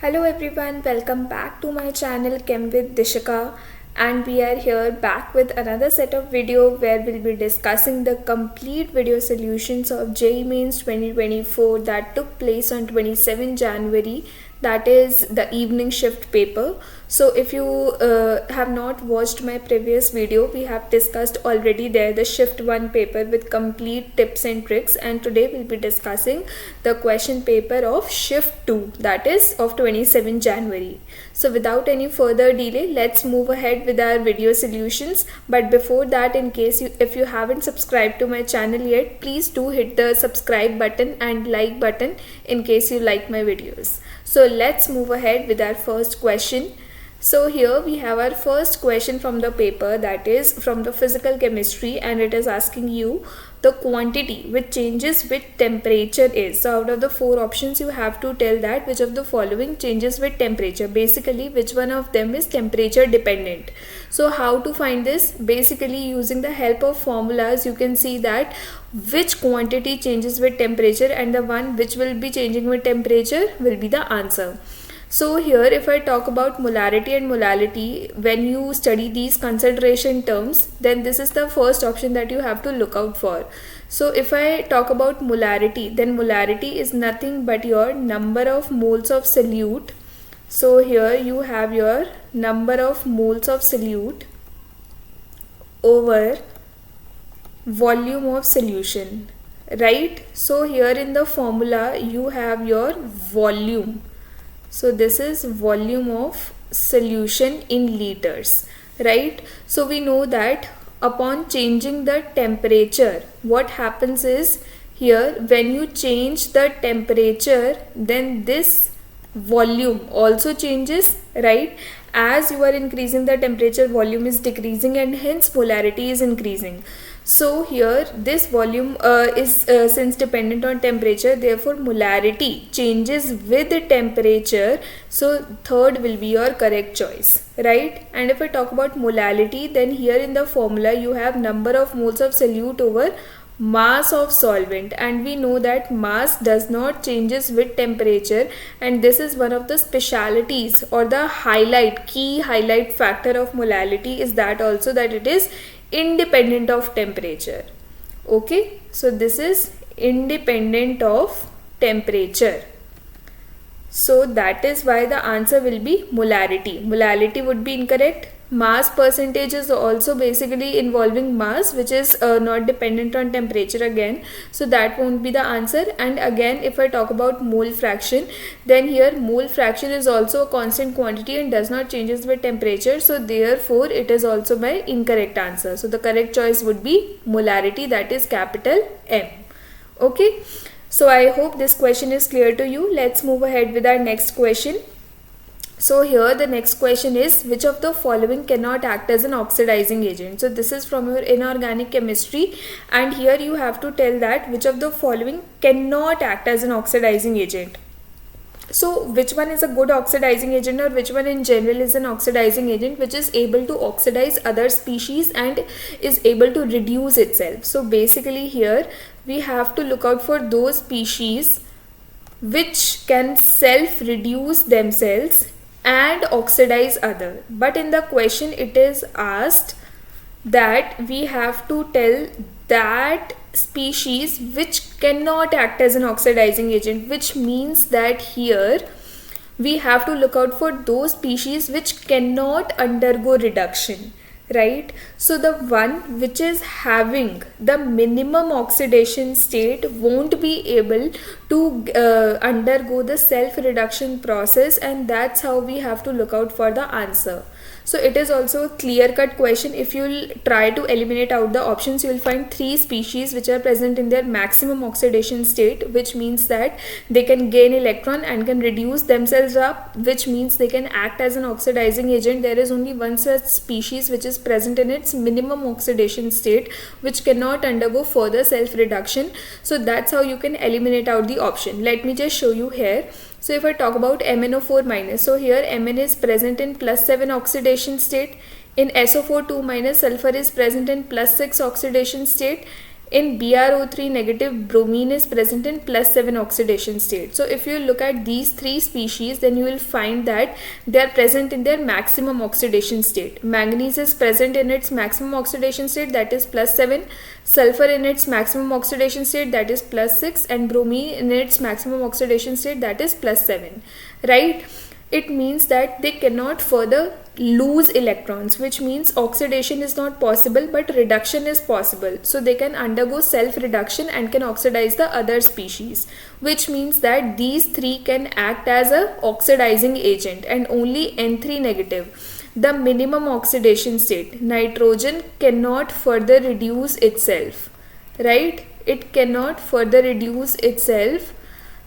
Hello everyone, welcome back to my channel Chem with Dishika, and we are here back with another set of video where we'll be discussing the complete video solutions of JEE Mains 2024 that took place on 27 January, that is the evening shift paper. So if you have not watched my previous video, we have discussed already there the shift 1 paper with complete tips and tricks, and today we'll be discussing the question paper of shift 2, that is of 27 January. So without any further delay, let's move ahead with our video solutions. But before that, in case if you haven't subscribed to my channel yet, please do hit the subscribe button and like button in case you like my videos. So let's move ahead with our first question. So here we have our first question from the paper, that is from the physical chemistry, and it is asking you the quantity which changes with temperature is. So out of the 4 options you have to tell that which of the following changes with temperature. Basically which one of them is temperature dependent. So how to find this? Basically using the help of formulas you can see that which quantity changes with temperature and the one which will be changing with temperature will be the answer. So here if I talk about molarity and molality, when you study these concentration terms, then this is the first option that you have to look out for. So if I talk about molarity, then molarity is nothing but your number of moles of solute. So here you have your number of moles of solute over volume of solution, right? So here in the formula you have your volume. So this is volume of solution in liters, right? So we know that upon changing the temperature, what happens is here when you change the temperature, then this volume also changes, right? As you are increasing the temperature, volume is decreasing and hence molarity is increasing. So here this volume is since dependent on temperature, therefore molarity changes with the temperature. So third will be your correct choice, right? And if I talk about molality, then here in the formula you have number of moles of solute over mass of solvent, and we know that mass does not changes with temperature, and this is one of the specialities or the key highlight factor of molality is that also that it is independent of temperature. Okay, so this is independent of temperature. So that is why the answer will be molarity. Molality would be incorrect. Mass percentage is also basically involving mass, which is not dependent on temperature again, so that won't be the answer. And again if I talk about mole fraction, then here mole fraction is also a constant quantity and does not changes with temperature, so therefore it is also my incorrect answer. So the correct choice would be molarity, that is capital M. Okay, so I hope this question is clear to you. Let's move ahead with our next question. So here the next question is which of the following cannot act as an oxidizing agent. So this is from your inorganic chemistry, and here you have to tell that which of the following cannot act as an oxidizing agent. So which one is a good oxidizing agent, or which one in general is an oxidizing agent which is able to oxidize other species and is able to reduce itself. So basically here we have to look out for those species which can self-reduce themselves and oxidize other. But in the question it is asked that we have to tell that species which cannot act as an oxidizing agent, which means that here we have to look out for those species which cannot undergo reduction, right? So the one which is having the minimum oxidation state won't be able to undergo the self reduction process, and that's how we have to look out for the answer. So it is also a clear-cut question. If you'll try to eliminate out the options, you will find 3 species which are present in their maximum oxidation state, which means that they can gain electron and can reduce themselves up, which means they can act as an oxidizing agent. There is only one such species which is present in its minimum oxidation state, which cannot undergo further self-reduction. So that's how you can eliminate out the option. Let me just show you here. So if I talk about MnO4-, so here Mn is present in +7 oxidation state. In SO4 2-, sulfur is present in +6 oxidation state. in BrO3 negative, bromine is present in +7 oxidation state. So if you look at these three species, then you will find that they are present in their maximum oxidation state. Manganese is present in its maximum oxidation state, that is +7. Sulfur in its maximum oxidation state, that is +6, and bromine in its maximum oxidation state, that is +7, right? It means that they cannot further lose electrons, which means oxidation is not possible but reduction is possible. So they can undergo self-reduction and can oxidize the other species, which means that these three can act as a oxidizing agent, and only N3 negative, the minimum oxidation state, nitrogen cannot further reduce itself, right? It cannot further reduce itself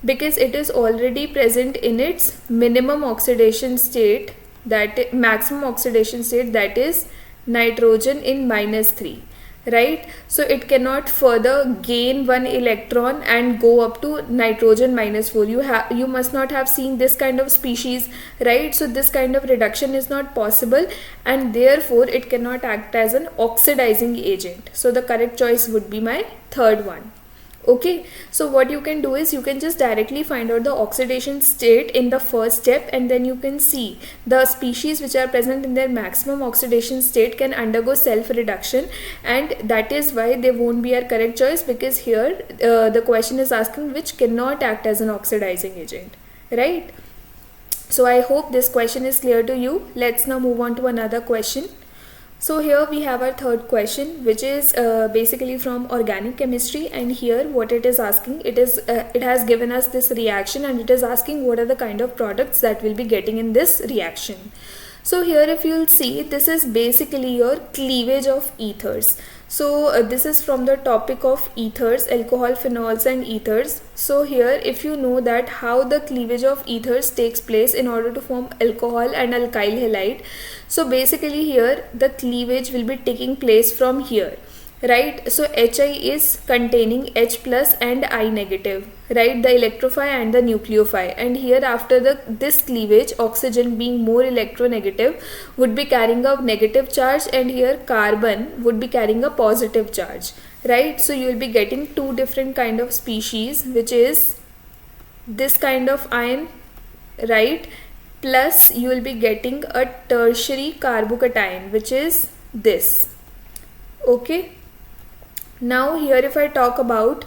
because it is already present in its minimum oxidation state, that maximum oxidation state, that is nitrogen in -3, right? So it cannot further gain one electron and go up to nitrogen -4. You must not have seen this kind of species, right? So this kind of reduction is not possible, and therefore it cannot act as an oxidizing agent. So the correct choice would be my third one. Okay, so what you can do is you can just directly find out the oxidation state in the first step, and then you can see the species which are present in their maximum oxidation state can undergo self-reduction, and that is why they won't be our correct choice, because here the question is asking which cannot act as an oxidizing agent, right? So I hope this question is clear to you. Let's now move on to another question. So here we have our third question, which is basically from organic chemistry, and here what it is asking, it has given us this reaction, and it is asking what are the kind of products that we'll be getting in this reaction. So here if you'll see, this is basically your cleavage of ethers. So this is from the topic of ethers, alcohol, phenols and ethers. So here if you know that how the cleavage of ethers takes place in order to form alcohol and alkyl halide. So basically here the cleavage will be taking place from here, right? So Hi is containing H plus and I negative, right? The electrophi and the nucleophi, and here after this cleavage, oxygen being more electronegative would be carrying a negative charge, and here carbon would be carrying a positive charge, right? So you will be getting two different kind of species, which is this kind of ion, right? Plus you will be getting a tertiary carbocation, which is this. Okay, now here if I talk about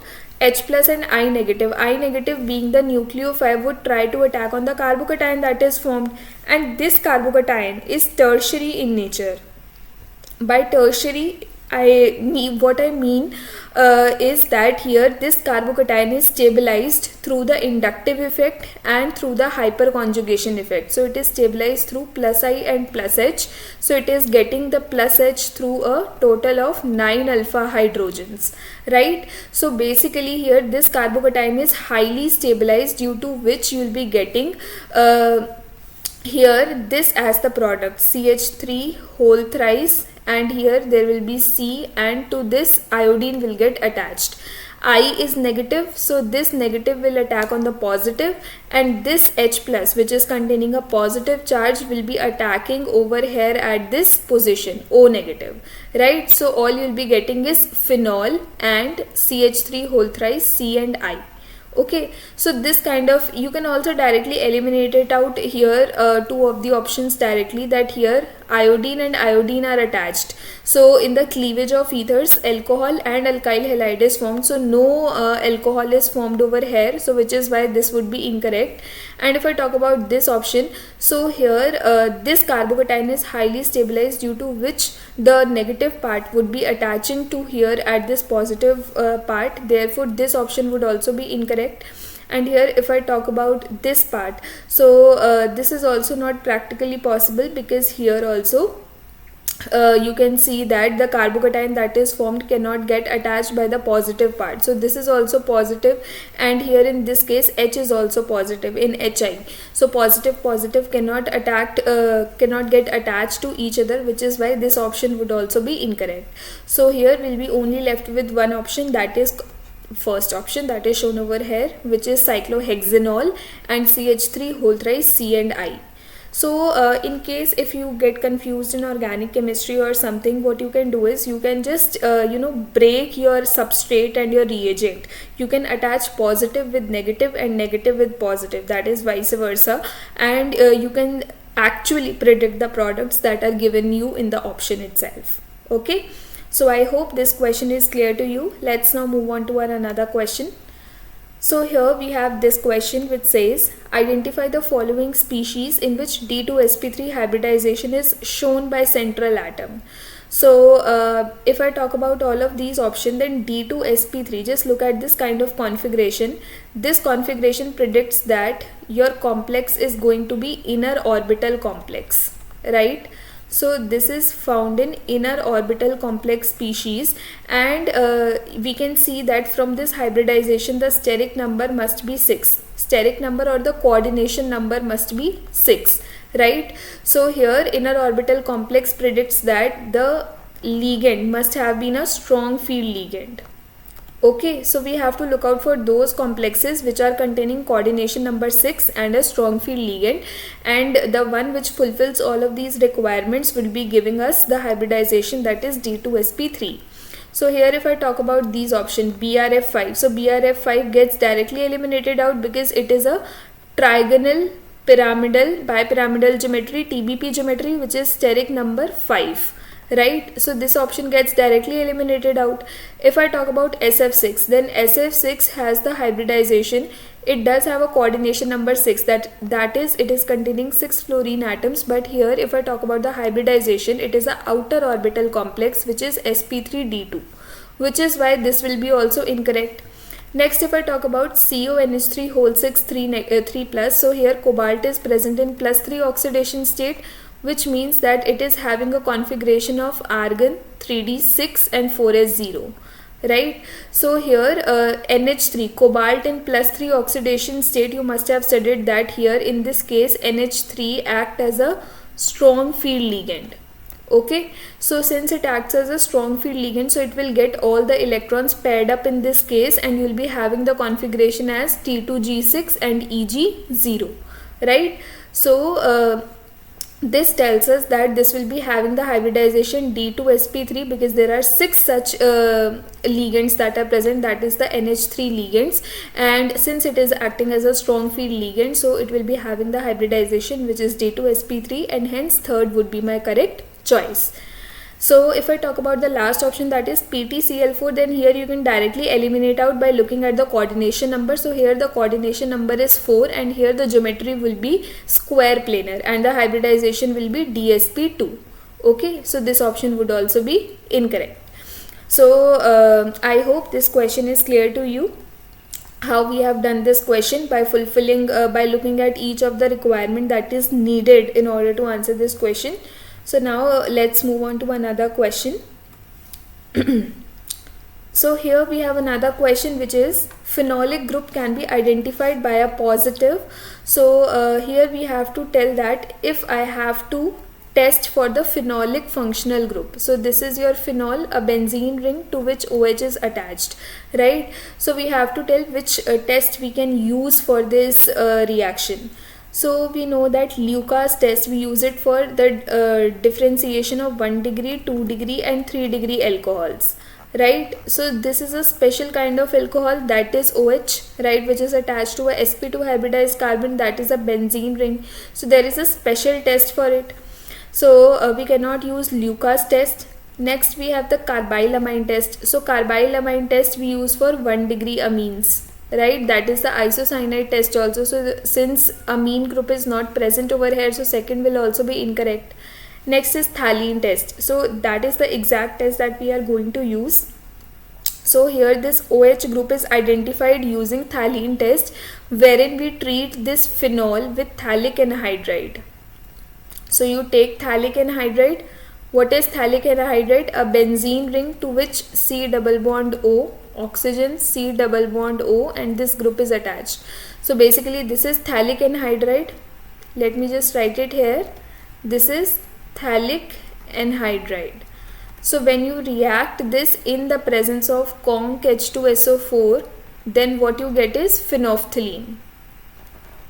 H plus and I negative being the nucleophile would try to attack on the carbocation that is formed, and this carbocation is tertiary in nature. By tertiary, what I mean is that here this carbocation is stabilized through the inductive effect and through the hyperconjugation effect. So it is stabilized through plus I and plus H. So it is getting the plus H through a total of 9 alpha hydrogens, right? So basically here this carbocation is highly stabilized, due to which you will be getting here this as the product, CH3 whole thrice, and here there will be C, and to this iodine will get attached. I is negative, so this negative will attack on the positive, and this H plus, which is containing a positive charge, will be attacking over here at this position, O negative, right? So all you will be getting is phenol and CH3 whole thrice, C and I. Okay, so this kind of, you can also directly eliminate it out here, two of the options directly, that here iodine and iodine are attached. So in the cleavage of ethers, alcohol and alkyl halide is formed, so no alcohol is formed over here, so which is why this would be incorrect. And if I talk about this option, so here this carbocation is highly stabilized, due to which the negative part would be attaching to here at this positive part, therefore this option would also be incorrect. And here if I talk about this part, so this is also not practically possible, because here also you can see that the carbocation that is formed cannot get attached by the positive part. So this is also positive, and here in this case H is also positive in Hi. So positive cannot get attached to each other, which is why this option would also be incorrect. So here we'll be only left with one option, that is first option, that is shown over here, which is cyclohexanol and CH3 whole thrice, C and I. So in case if you get confused in organic chemistry or something, what you can do is you can just break your substrate and your reagent. You can attach positive with negative and negative with positive, that is vice versa, and you can actually predict the products that are given you in the option itself. Okay, so I hope this question is clear to you. Let's now move on to our another question. So here we have this question which says, identify the following species in which D2sp3 hybridization is shown by central atom. So if I talk about all of these options, then D2sp3, just look at this kind of configuration. This configuration predicts that your complex is going to be inner orbital complex, right? So this is found in inner orbital complex species, and we can see that from this hybridization the steric number must be 6. Steric number or the coordination number must be 6, right? So here inner orbital complex predicts that the ligand must have been a strong field ligand. Okay, so we have to look out for those complexes which are containing coordination number 6 and a strong field ligand, and the one which fulfills all of these requirements will be giving us the hybridization, that is D2sp3. So here if I talk about these options, BRF5, so BRF5 gets directly eliminated out because it is a trigonal pyramidal bipyramidal geometry, TBP geometry, which is steric number 5. Right, so this option gets directly eliminated out. If I talk about SF6, then SF6 has the hybridization. It does have a coordination number 6, that is it is containing 6 fluorine atoms, but here if I talk about the hybridization, it is a outer orbital complex which is sp3d2, which is why this will be also incorrect. Next, if I talk about CONH3 whole 6 3 plus, so here cobalt is present in +3 oxidation state, which means that it is having a configuration of argon 3d6 and 4s0, right? So here NH3, cobalt in +3 oxidation state, you must have studied that here in this case NH3 act as a strong field ligand. Okay, so since it acts as a strong field ligand, so it will get all the electrons paired up in this case, and you will be having the configuration as T2G6 and EG0, right? So this tells us that this will be having the hybridization D2sp3 because there are 6 such ligands that are present, that is the NH3 ligands, and since it is acting as a strong field ligand, so it will be having the hybridization which is D2sp3, and hence third would be my correct choice. So if I talk about the last option, that is PtCl4, then here you can directly eliminate out by looking at the coordination number. So here the coordination number is 4, and here the geometry will be square planar, and the hybridization will be DsP2. Okay, so this option would also be incorrect. So I hope this question is clear to you. How we have done this question by fulfilling, by looking at each of the requirement that is needed in order to answer this question. So now let's move on to another question. So here we have another question which is phenolic group can be identified by a positive. So here we have to tell that if I have to test for the phenolic functional group, so this is your phenol, a benzene ring to which OH is attached, right? So we have to tell which test we can use for this reaction. So we know that Lucas test, we use it for the differentiation of 1 degree, 2 degree and 3 degree alcohols, right? So this is a special kind of alcohol, that is OH, right, which is attached to a sp2 hybridized carbon, that is a benzene ring. So there is a special test for it. So we cannot use Lucas test. Next we have the carbylamine test. So carbylamine test we use for 1 degree amines, right, that is the isocyanide test also. So since amine group is not present over here, so second will also be incorrect. Next is phthalene test. So that is the exact test that we are going to use. So here this OH group is identified using phthalene test, wherein we treat this phenol with phthalic anhydride. So you take phthalic anhydride. What is phthalic anhydride? A benzene ring to which C double bond O, oxygen, C double bond O, and this group is attached. So basically this is phthalic anhydride. Let me just write it here. This is phthalic anhydride. So when you react this in the presence of conc H2SO4, then what you get is phenolphthalein.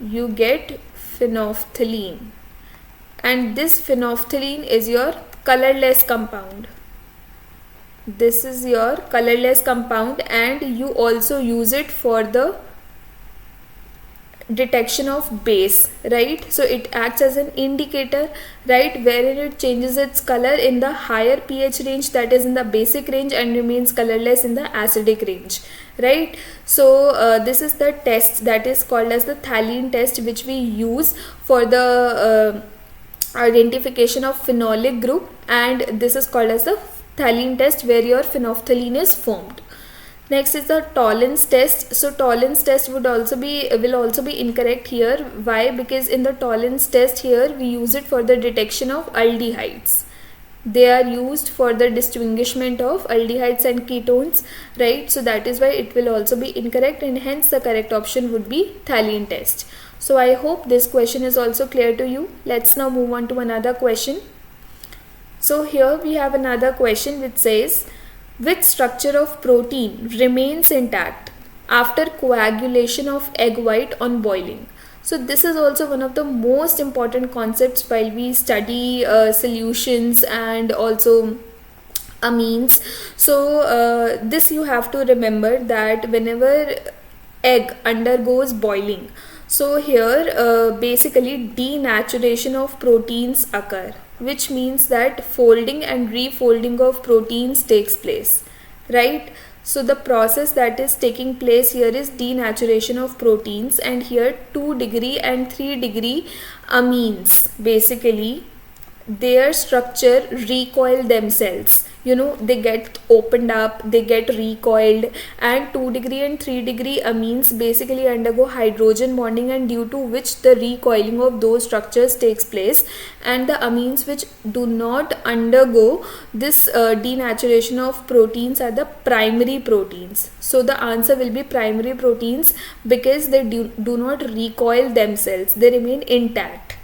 You get phenolphthalein, and this phenolphthalein is your colorless compound. This is your colorless compound, and you also use it for the detection of base, right? So it acts as an indicator, right, wherein it changes its color in the higher pH range, that is in the basic range, and remains colorless in the acidic range, right? So this is the test that is called as the Phthalene test, which we use for the identification of phenolic group, and this is called as the Phthalene test, where your phenolphthalein is formed. Next is the Tollens test. So Tollens test will also be incorrect here. Why? Because in the Tollens test here we use it for the detection of aldehydes. They are used for the distinguishment of aldehydes and ketones, right? So that is why it will also be incorrect, and hence the correct option would be Phthalene test. So I hope this question is also clear to you. Let's now move on to another question. So here we have another question which says, which structure of protein remains intact after coagulation of egg white on boiling? So this is also one of the most important concepts while we study solutions and also amines. So this you have to remember, that whenever egg undergoes boiling, so here basically denaturation of proteins occur, which means that folding and refolding of proteins takes place, right? So the process that is taking place here is denaturation of proteins, and here 2 degree and 3 degree amines, basically their structure recoil themselves. They get opened up, they get recoiled, and 2 degree and 3 degree amines basically undergo hydrogen bonding, and due to which the recoiling of those structures takes place. And the amines which do not undergo this denaturation of proteins are the primary proteins. So the answer will be primary proteins, because they do not recoil themselves, they remain intact,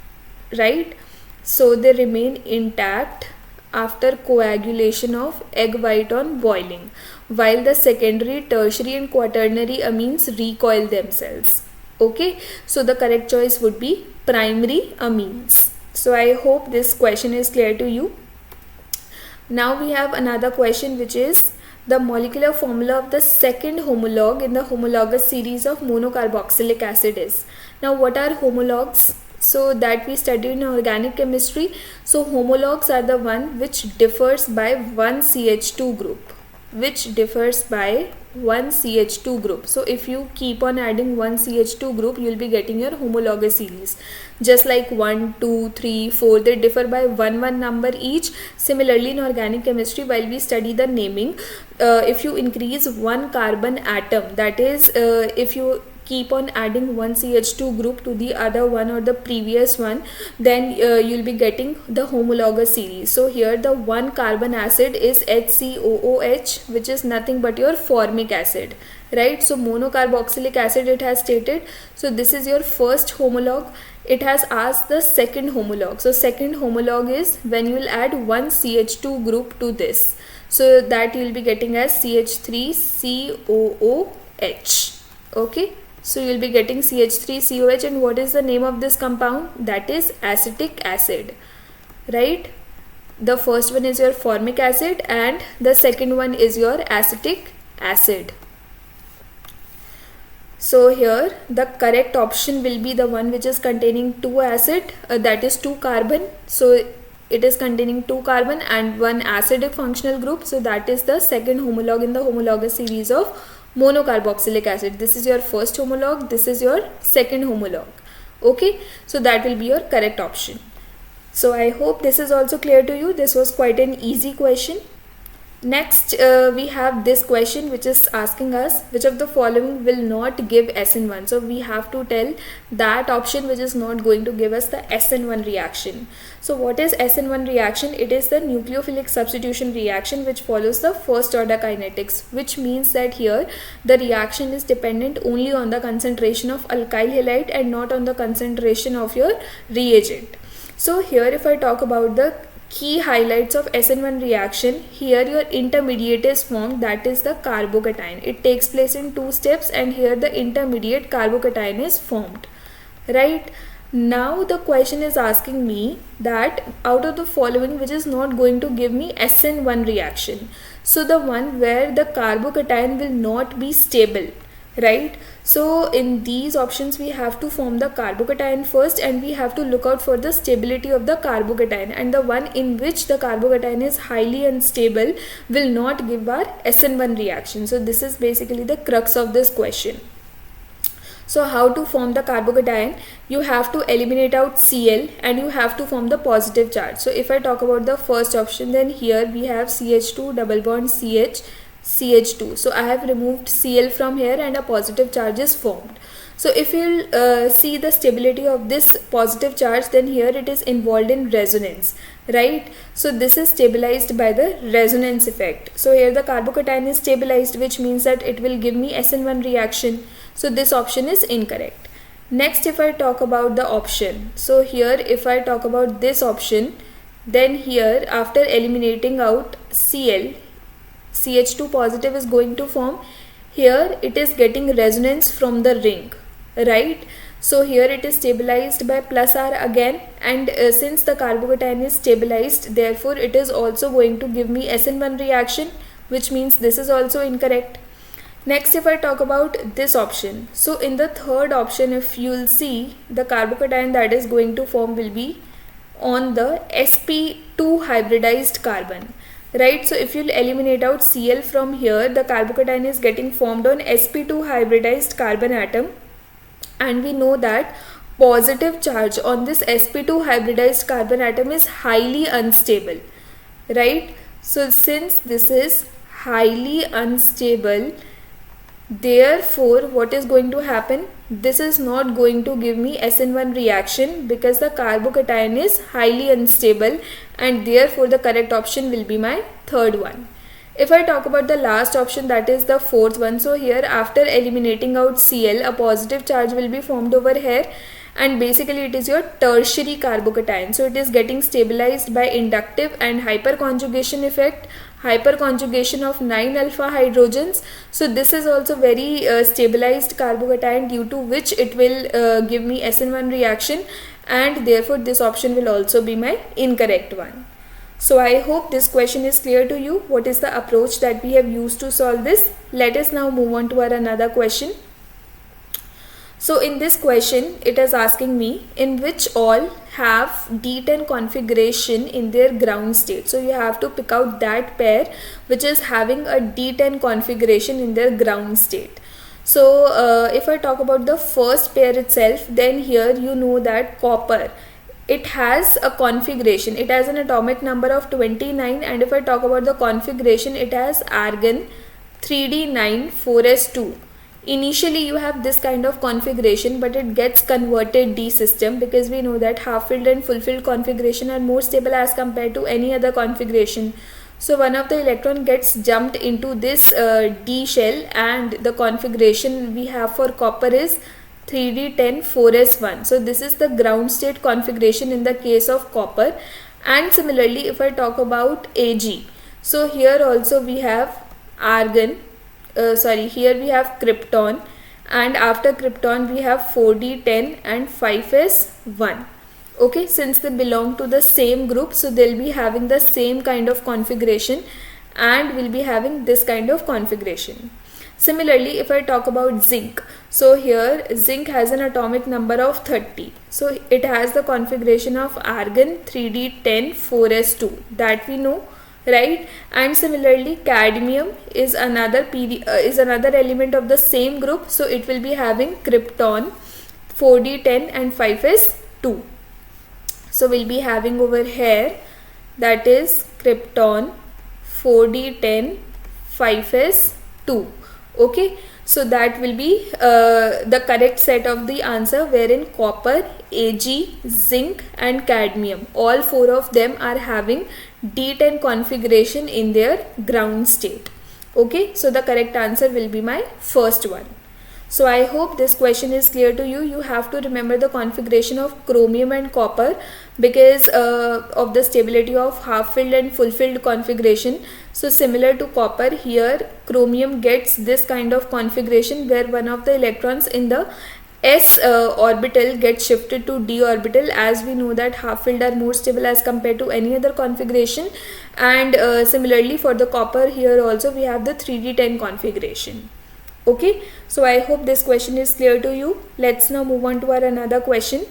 right? So they remain intact after coagulation of egg white on boiling, while the secondary, tertiary and quaternary amines recoil themselves. Okay, so the correct choice would be primary amines. So I hope this question is clear to you. Now we have another question, which is the molecular formula of the second homologue in the homologous series of monocarboxylic acid is. Now what are homologues? So that we studied in organic chemistry. So homologues are the one which differs by one CH2 group, So if you keep on adding one CH2 group, you will be getting your homologous series. Just like 1, 2, 3, 4, they differ by one number each. Similarly in organic chemistry, while we study the naming, if you increase one carbon atom, that is if you keep on adding one CH2 group to the other one or the previous one, then you'll be getting the homologous series. So here the one carbon acid is HCOOH, which is nothing but your formic acid, right? So monocarboxylic acid it has stated. So this is your first homologue. It has asked the second homologue. So second homologue is when you will add one CH2 group to this. So that you will be getting as CH3COOH. Okay. So you will be getting CH3COH, and what is the name of this compound? That is acetic acid, right? The first one is your formic acid and the second one is your acetic acid. So here the correct option will be the one which is containing 2 acid, that is 2 carbon. So it is containing 2 carbon and 1 acidic functional group. So that is the second homologue in the homologous series of monocarboxylic acid. This is your first homologue, this is your second homologue. Okay, so that will be your correct option. So I hope this is also clear to you. This was quite an easy question. Next we have this question which is asking us which of the following will not give SN1. So we have to tell that option which is not going to give us the SN1 reaction. So what is SN1 reaction? It is the nucleophilic substitution reaction which follows the first order kinetics, which means that here the reaction is dependent only on the concentration of alkyl halide and not on the concentration of your reagent. So here if I talk about the key highlights of SN1 reaction, here your intermediate is formed, that is the carbocation. It takes place in 2 steps and here the intermediate carbocation is formed, right? Now the question is asking me that out of the following which is not going to give me SN1 reaction. So the one where the carbocation will not be stable, right? So in these options we have to form the carbocation first, and we have to look out for the stability of the carbocation, and the one in which the carbocation is highly unstable will not give our SN1 reaction. So this is basically the crux of this question. So how to form the carbocation? You have to eliminate out Cl and you have to form the positive charge. So if I talk about the first option, then here we have CH2 double bond CH, CH2. So I have removed Cl from here and a positive charge is formed. So if you'll see the stability of this positive charge, then here it is involved in resonance, right? So this is stabilized by the resonance effect. So here the carbocation is stabilized, which means that it will give me SN1 reaction. So this option is incorrect. Next, if I talk about the option, so here if I talk about this option, then here after eliminating out Cl, CH2 positive is going to form. Here it is getting resonance from the ring, right? So here it is stabilized by plus R again, and since the carbocation is stabilized, therefore it is also going to give me SN1 reaction, which means this is also incorrect. Next, if I talk about this option, so in the third option, if you'll see, the carbocation that is going to form will be on the sp2 hybridized carbon, right? So if you'll eliminate out Cl from here, the carbocation is getting formed on sp2 hybridized carbon atom, and we know that positive charge on this sp2 hybridized carbon atom is highly unstable, right? So since this is highly unstable, therefore what is going to happen? This is not going to give me SN1 reaction because the carbocation is highly unstable, and therefore the correct option will be my third one. If I talk about the last option, that is the fourth one, so here after eliminating out Cl, a positive charge will be formed over here, and basically it is your tertiary carbocation. So it is getting stabilized by inductive and hyperconjugation effect, hyperconjugation of 9 alpha hydrogens. So this is also very stabilized carbocation, due to which it will give me SN1 reaction, and therefore this option will also be my incorrect one. So I hope this question is clear to you. What is the approach that we have used to solve this? Let us now move on to our another question. So in this question, it is asking me in which all have D10 configuration in their ground state. So you have to pick out that pair which is having a D10 configuration in their ground state. So if I talk about the first pair itself, then here you know that copper, it has a configuration, it has an atomic number of 29, and if I talk about the configuration, it has argon 3d9 4s2. Initially you have this kind of configuration, but it gets converted D system, because we know that half-filled and full-filled configuration are more stable as compared to any other configuration. So one of the electron gets jumped into this D shell, and the configuration we have for copper is 3d10 4s1. So this is the ground state configuration in the case of copper. And similarly, if I talk about Ag, so here also we have argon, here we have krypton, and after krypton we have 4d10 and 5s1. Okay, since they belong to the same group, so they'll be having the same kind of configuration and will be having this kind of configuration. Similarly, if I talk about zinc, so here zinc has an atomic number of 30. So it has the configuration of argon 3d10 4s2, that we know, right? And similarly, cadmium is another element of the same group, so it will be having krypton 4d10 and 5s2. So we'll be having over here, that is krypton 4d10 5s2. Okay, so that will be the correct set of the answer, wherein copper, Ag, zinc and cadmium, all four of them are having D10 configuration in their ground state. Okay, so the correct answer will be my first one. So I hope this question is clear to you. You have to remember the configuration of chromium and copper because of the stability of half-filled and full-filled configuration. So similar to copper, here chromium gets this kind of configuration where one of the electrons in the S orbital gets shifted to D orbital, as we know that half filled are more stable as compared to any other configuration. And similarly for the copper, here also we have the 3d10 configuration. Okay, so I hope this question is clear to you. Let's now move on to our another question.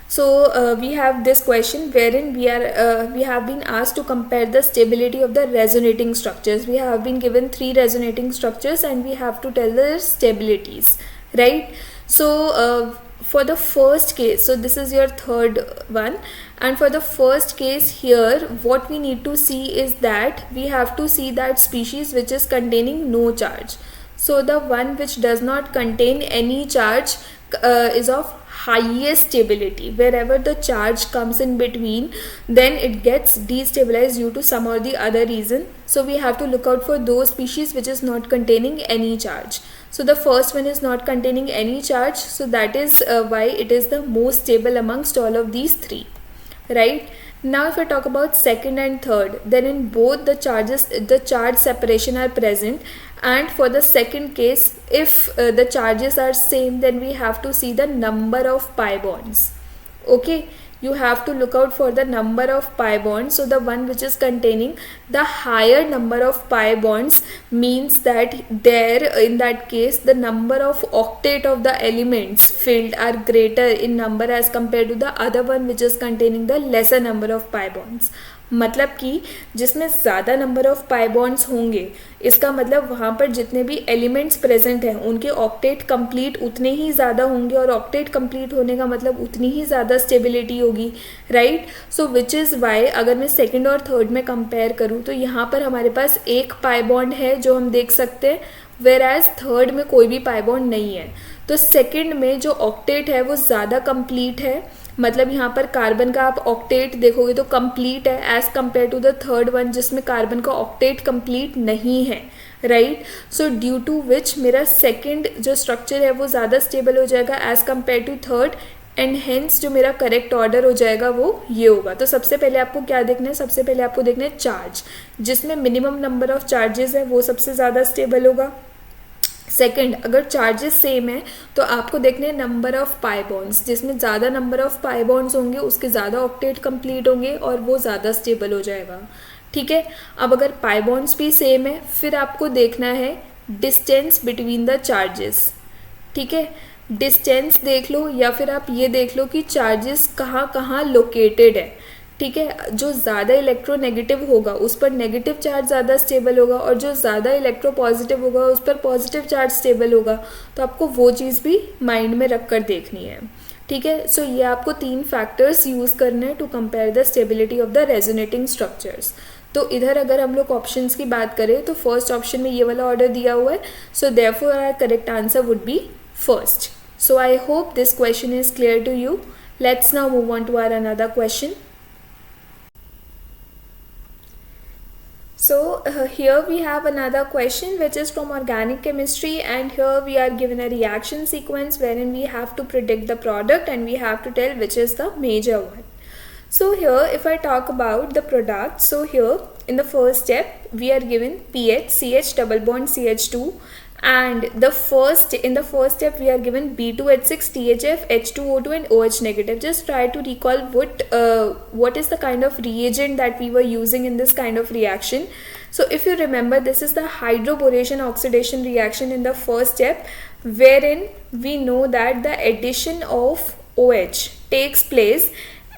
So we have this question wherein we have been asked to compare the stability of the resonating structures. We have been given 3 resonating structures and we have to tell their stabilities, right? So for the first case, so this is your third one, and for the first case here, what we need to see is that we have to see that species which is containing no charge. So the one which does not contain any charge is of highest stability. Wherever the charge comes in between, then it gets destabilized due to some or the other reason. So we have to look out for those species which is not containing any charge. So the first one is not containing any charge, so that is why it is the most stable amongst all of these 3, right? Now if I talk about second and third, then in both the charges the charge separation are present, and for the second case, if the charges are same, then we have to see the number of pi bonds. Okay, you have to look out for the number of pi bonds. So the one which is containing the higher number of pi bonds means that there, in that case, the number of octet of the elements filled are greater in number as compared to the other one which is containing the lesser number of pi bonds. मतलब कि जिसमें ज़्यादा number of pi bonds होंगे, इसका मतलब वहाँ पर जितने भी एलिमेंट्स प्रेजेंट हैं उनके ऑक्टेट कंप्लीट उतने ही ज़्यादा होंगे, और ऑक्टेट कंप्लीट होने का मतलब उतनी ही ज़्यादा स्टेबिलिटी होगी, right? So which is why अगर मैं सेकंड और थर्ड में कंपेयर करूँ तो यहाँ पर हमारे पास एक पाई बॉन्ड है जो हम देख सकते हैं, वेर एज थर्ड में कोई भी पाई बॉन्ड नहीं है. तो सेकंड में जो ऑक्टेट है वो ज़्यादा कंप्लीट है, मतलब यहाँ पर कार्बन का आप ऑक्टेट देखोगे तो कंप्लीट है as compare to the third one जिसमें कार्बन का ऑक्टेट कंप्लीट नहीं है, right? So due to which मेरा सेकंड जो स्ट्रक्चर है वो ज़्यादा स्टेबल हो जाएगा as compare to third, and hence जो मेरा करेक्ट ऑर्डर हो जाएगा वो ये होगा. तो सबसे पहले आपको क्या देखना है? सबसे पहले आपको देखना है चार्ज, जिसमें मिनिमम नंबर ऑफ चार्जेस है वो सबसे ज़्यादा स्टेबल होगा. सेकंड, अगर चार्जेस सेम है तो आपको देखने हैं नंबर ऑफ पाई बॉन्ड्स, जिसमें ज़्यादा नंबर ऑफ पाई बॉन्ड्स होंगे उसके ज़्यादा ऑक्टेट कंप्लीट होंगे और वो ज़्यादा स्टेबल हो जाएगा. ठीक है, अब अगर पाई बॉन्ड्स भी सेम है फिर आपको देखना है डिस्टेंस बिटवीन द चार्जेस. ठीक है, डिस्टेंस देख लो या फिर आप ये देख लो कि चार्जेस कहाँ कहाँ लोकेटेड है. ठीक है, जो ज़्यादा इलेक्ट्रोनेगेटिव होगा उस पर नेगेटिव चार्ज ज़्यादा स्टेबल होगा, और जो ज़्यादा इलेक्ट्रो पॉजिटिव होगा उस पर पॉजिटिव चार्ज स्टेबल होगा. तो आपको वो चीज़ भी माइंड में रख कर देखनी है. ठीक है, सो ये आपको 3 फैक्टर्स यूज़ करने हैं to compare the stability of the resonating structures. तो इधर अगर हम लोग ऑप्शंस की बात करें तो फर्स्ट ऑप्शन में ये वाला ऑर्डर दिया हुआ है, so therefore our correct answer would be first. So I hope this question is clear to you. Let's now move on to our another question. So here we have another question which is from organic chemistry, and here we are given a reaction sequence wherein we have to predict the product and we have to tell which is the major one. So here if I talk about the product, so here in the first step we are given pH, CH double bond CH2, and in the first step we are given B2H6, THF, H2O2 and OH negative. Just try to recall what is the kind of reagent that we were using in this kind of reaction. So if you remember, this is the hydroboration oxidation reaction in the first step, wherein we know that the addition of OH takes place,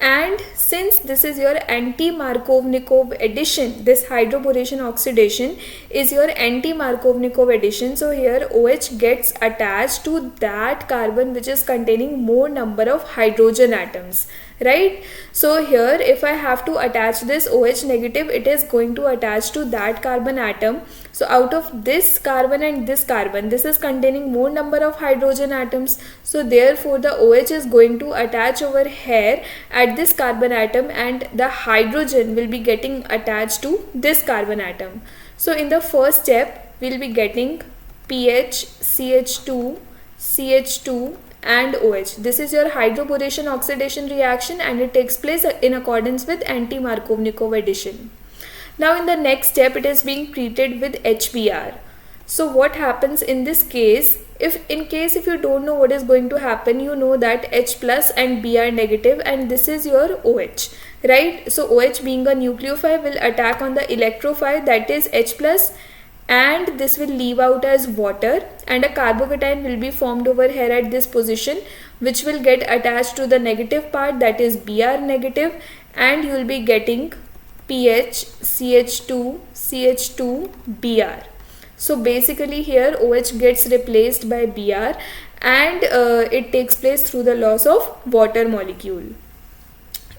and since this is your anti-Markovnikov addition, this hydroboration oxidation is your anti-Markovnikov addition, so here OH gets attached to that carbon which is containing more number of hydrogen atoms, right? So here if I have to attach this OH negative, it is going to attach to that carbon atom. So out of this carbon and this carbon, this is containing more number of hydrogen atoms, so therefore the OH is going to attach over here at this carbon atom, and the hydrogen will be getting attached to this carbon atom. So in the first step we will be getting pH, CH2, CH2 and OH. This is your hydroboration oxidation reaction, and it takes place in accordance with anti-Markovnikov addition. Now in the next step it is being treated with HBr. So what happens in this case, if you don't know what is going to happen, you know that H plus and Br negative, and this is your OH, right? So OH being a nucleophile will attack on the electrophile, that is H plus, and this will leave out as water, and a carbocation will be formed over here at this position, which will get attached to the negative part, that is Br negative, and you will be getting pH CH2 CH2 Br. So basically here OH gets replaced by Br, and it takes place through the loss of water molecule.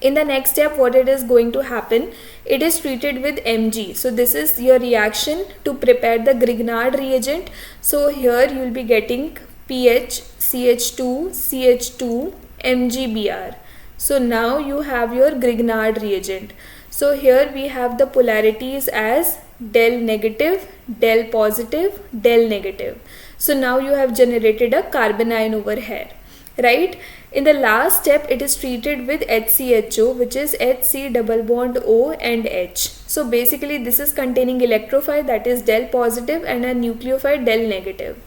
In the next step, what it is going to happen, it is treated with Mg. So this is your reaction to prepare the Grignard reagent. So here you will be getting pH CH2 CH2 MgBr. So now you have your Grignard reagent. So here we have the polarities as del negative, del positive, del negative. So now you have generated a carbon ion over here, right? In the last step, it is treated with HCHO, which is HC double bond O and H. So basically this is containing electrophile, that is del positive, and a nucleophile del negative.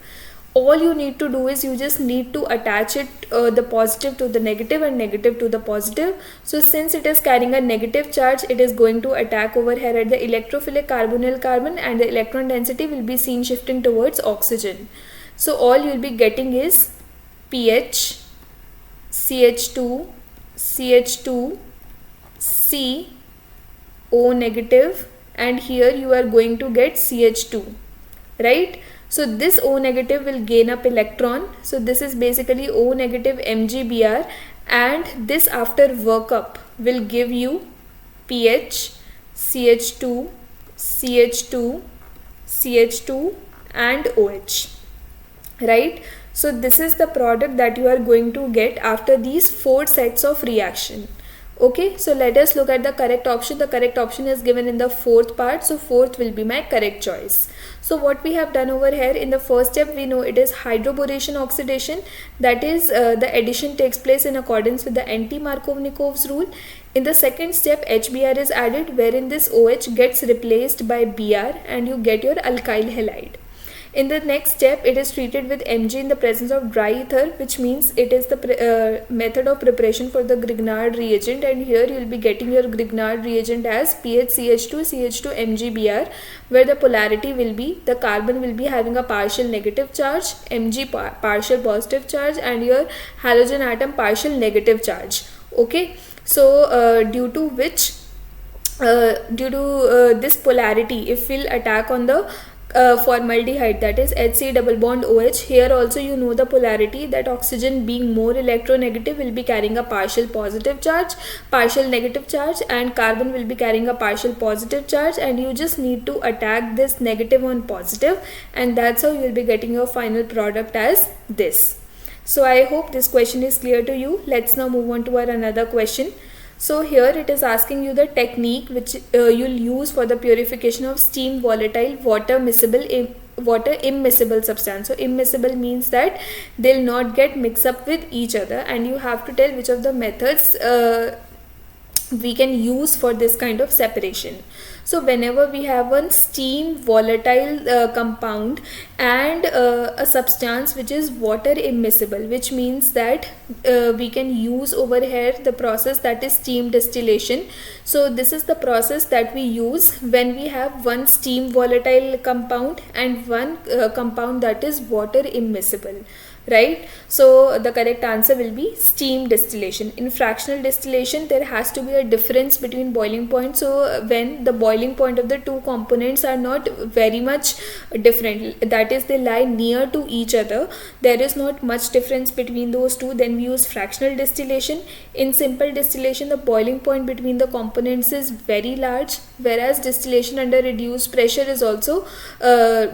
All you need to do is you just need to attach it, the positive to the negative and negative to the positive. So since it is carrying a negative charge, it is going to attack over here at the electrophilic carbonyl carbon, and the electron density will be seen shifting towards oxygen. So all you will be getting is pH CH2 CH2 C O negative, and here you are going to get CH2, right? So this O negative will gain up electron. So this is basically O negative MgBr, and this after workup will give you pH CH2 CH2 CH2 and OH, right? So this is the product that you are going to get after these 4 sets of reaction. Okay, so let us look at the correct option. The correct option is given in the 4th part, so 4th will be my correct choice. So what we have done over here, in the first step we know it is hydroboration oxidation, that is the addition takes place in accordance with the anti-Markovnikov's rule. In the second step, HBr is added, wherein this OH gets replaced by Br and you get your alkyl halide. In the next step, it is treated with Mg in the presence of dry ether, which means it is the method of preparation for the Grignard reagent, and here you will be getting your Grignard reagent as PHCH2 CH2 MgBr, where the polarity will be, the carbon will be having a partial negative charge, Mg partial positive charge, and your halogen atom partial negative charge. Okay, so due to this polarity, if we'll attack on the formaldehyde, that is Hc double bond OH, here also you know the polarity, that oxygen being more electronegative will be carrying a partial positive charge, partial negative charge, and carbon will be carrying a partial positive charge, and you just need to attack this negative on positive, and that's how you will be getting your final product as this. So I hope this question is clear to you. Let's now move on to our another question. So here it is asking you the technique which you'll use for the purification of steam volatile water immiscible substance. So immiscible means that they'll not get mixed up with each other, and you have to tell which of the methods we can use for this kind of separation. So whenever we have one steam volatile compound and a substance which is water immiscible, which means that we can use over here the process that is steam distillation. So this is the process that we use when we have one steam volatile compound and one compound that is water immiscible, right? So the correct answer will be steam distillation. In fractional distillation, there has to be a difference between boiling point. So when the boiling point of the two components are not very much different, that is they lie near to each other, there is not much difference between those two, then we use fractional distillation. In simple distillation, the boiling point between the components is very large, whereas distillation under reduced pressure is also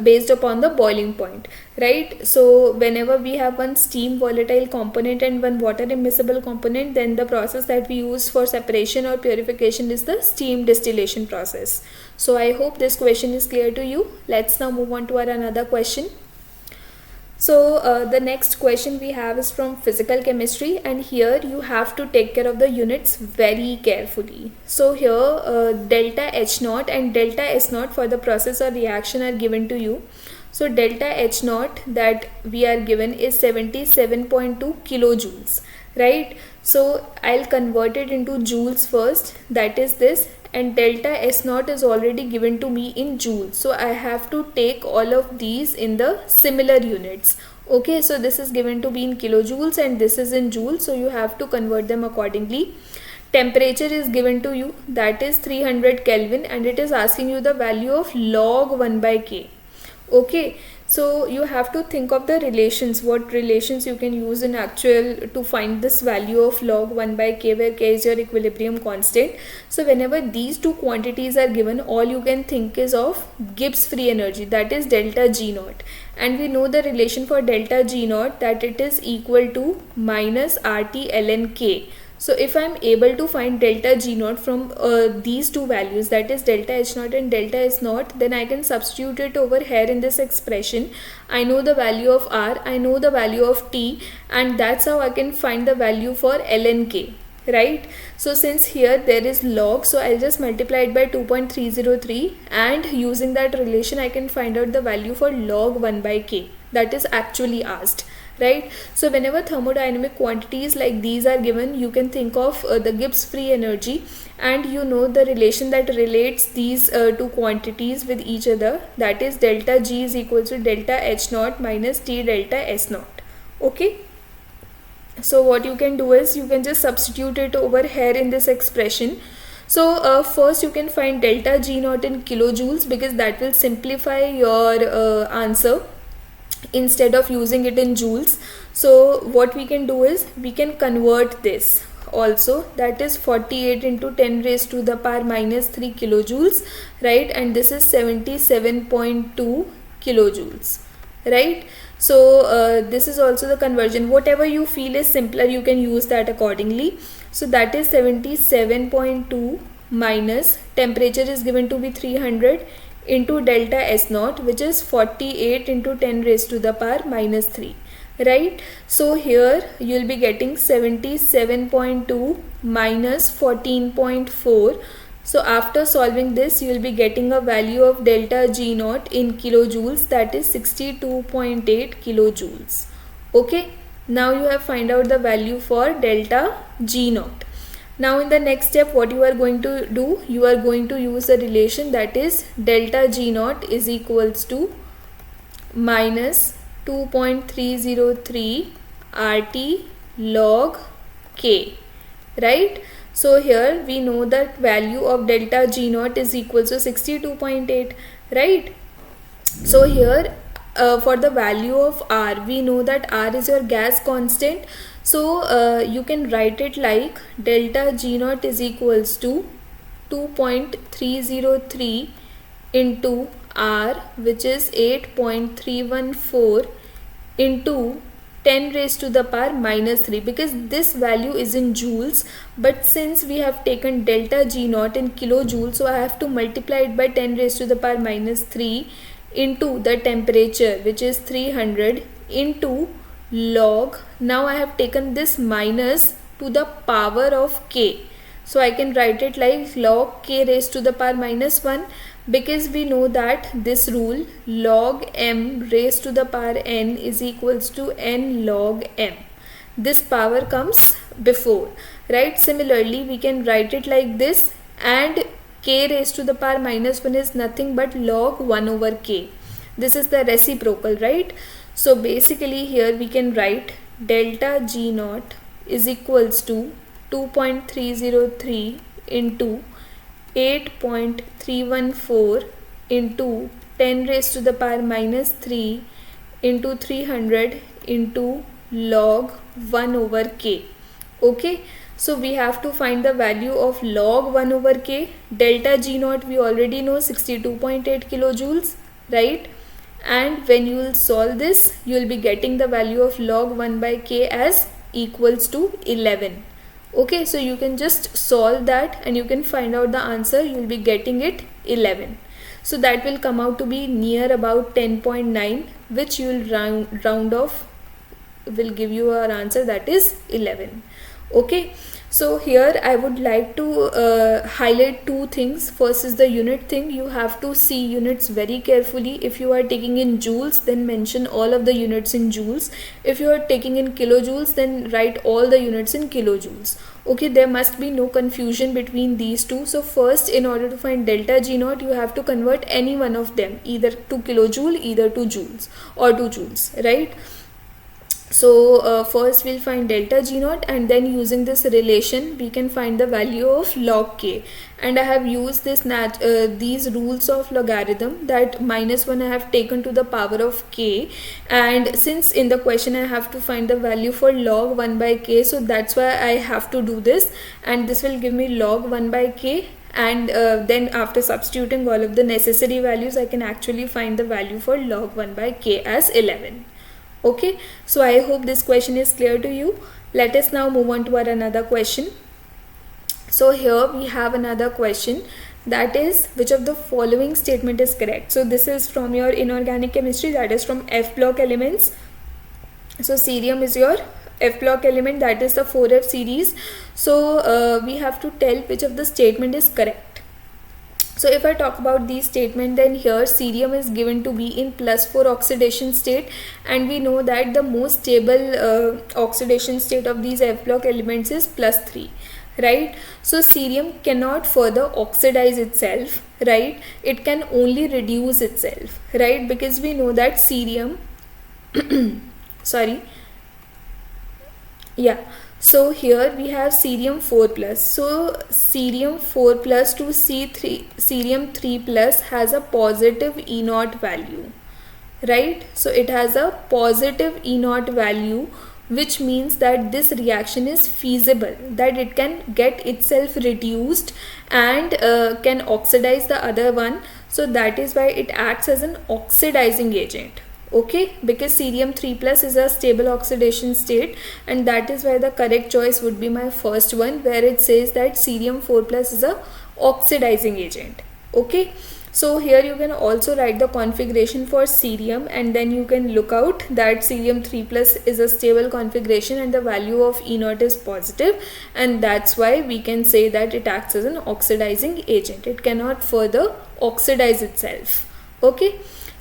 based upon the boiling point, right? So whenever we have one steam volatile component and one water immiscible component, then the process that we use for separation or purification is the steam distillation process. So I hope this question is clear to you. Let's now move on to our another question. So the next question we have is from physical chemistry, and here you have to take care of the units very carefully. So here delta H naught and delta S naught for the process or reaction are given to you. So delta H naught that we are given is 77.2 kilojoules, right? So I'll convert it into joules first, that is this, and delta S naught is already given to me in joules, so I have to take all of these in the similar units. Okay, so this is given to be in kilojoules and this is in joules, so you have to convert them accordingly. Temperature is given to you, that is 300 Kelvin, and it is asking you the value of log 1 by K. Okay, so you have to think of the relations, what relations you can use in actual to find this value of log 1 by K, where K is your equilibrium constant. So whenever these two quantities are given, all you can think is of Gibbs free energy, that is delta G naught, and we know the relation for delta G naught, that it is equal to minus RT ln K. So if I am able to find delta G naught from these two values, that is delta H naught and delta S naught, then I can substitute it over here in this expression. I know the value of R, I know the value of T, and that's how I can find the value for ln K, right? So since here there is log, so I'll just multiply it by 2.303, and using that relation I can find out the value for log 1 by K that is actually asked, right? So whenever thermodynamic quantities like these are given, you can think of the Gibbs free energy, and you know the relation that relates these two quantities with each other, that is delta G is equal to delta H naught minus T delta S naught. Okay, so what you can do is you can just substitute it over here in this expression. So first you can find delta G naught in kilojoules, because that will simplify your answer instead of using it in joules. So what we can do is we can convert this also, that is 48 into 10 raised to the power minus 3 kilojoules, right? And this is 77.2 kilojoules, right? So this is also the conversion. Whatever you feel is simpler, you can use that accordingly. So that is 77.2 minus temperature is given to be 300 into delta S naught, which is 48 into 10 raised to the power minus 3, right? So here you will be getting 77.2 minus 14.4. So after solving this, you will be getting a value of delta G naught in kilojoules, that is 62.8 kilojoules. Okay, now you have find out the value for delta G naught. Now in the next step, what you are going to do, you are going to use the relation, that is delta G naught is equals to minus 2.303 RT log K, right? So here we know that value of delta G naught is equal to 62.8, right? So here for the value of R, we know that R is your gas constant. So you can write it like delta G naught is equals to 2.303 into R, which is 8.314 into 10 raised to the power minus 3, because this value is in joules, but since we have taken delta G naught in kilojoules, so I have to multiply it by 10 raised to the power minus 3 into the temperature, which is 300, into log, now I have taken this minus to the power of K, so I can write it like log K raised to the power minus 1, because we know that this rule, log m raised to the power n is equals to n log m. This power comes before, right? Similarly, we can write it like this, and K raised to the power minus 1 is nothing but log 1 over K. This is the reciprocal, right? So basically here we can write delta G naught is equals to 2.303 into 8.314 into 10 raised to the power minus 3 into 300 into log 1 over K. Okay, so we have to find the value of log 1 over K. Delta G naught we already know, 62.8 kilojoules, right? And when you will solve this, you will be getting the value of log 1 by K as equals to 11. Okay, so you can just solve that and you can find out the answer. You will be getting it 11. So that will come out to be near about 10.9, which you will round off, will give you our answer, that is 11. Okay, so here I would like to highlight two things. First is the unit thing. You have to see units very carefully. If you are taking in joules, then mention all of the units in joules. If you are taking in kilojoules, then write all the units in kilojoules. Okay, there must be no confusion between these two. So first, in order to find delta G naught, you have to convert any one of them, either to kilojoule, either to joules, or to joules, right? So first we'll find delta G naught, and then using this relation we can find the value of log k. And I have used these rules of logarithm, that -1 I have taken to the power of k, and since in the question I have to find the value for log 1 by k, so that's why I have to do this, and this will give me log 1 by k. And then after substituting all of the necessary values, I can actually find the value for log 1 by k as 11. Okay, so I hope this question is clear to you. Let us now move on to our another question. So here we have another question, that is, which of the following statement is correct? So this is from your inorganic chemistry, that is from F block elements. So cerium is your F block element, that is the 4F series. So we have to tell which of the statement is correct. So if I talk about these statement, then here cerium is given to be in +4 oxidation state, and we know that the most stable oxidation state of these F block elements is +3, right? So cerium cannot further oxidize itself, right? It can only reduce itself, right? Because we know that cerium sorry, yeah, so here we have cerium 4+. So cerium 4+ to cerium 3+ has a positive E0 value, right? So it has a positive E0 value, which means that this reaction is feasible, that it can get itself reduced and can oxidize the other one. So that is why it acts as an oxidizing agent. Okay, because cerium 3+ is a stable oxidation state, and that is why the correct choice would be my first one, where it says that cerium 4+ is a oxidizing agent. Okay, so here you can also write the configuration for cerium, and then you can look out that cerium 3+ is a stable configuration and the value of E0 is positive, and that's why we can say that it acts as an oxidizing agent. It cannot further oxidize itself. Okay,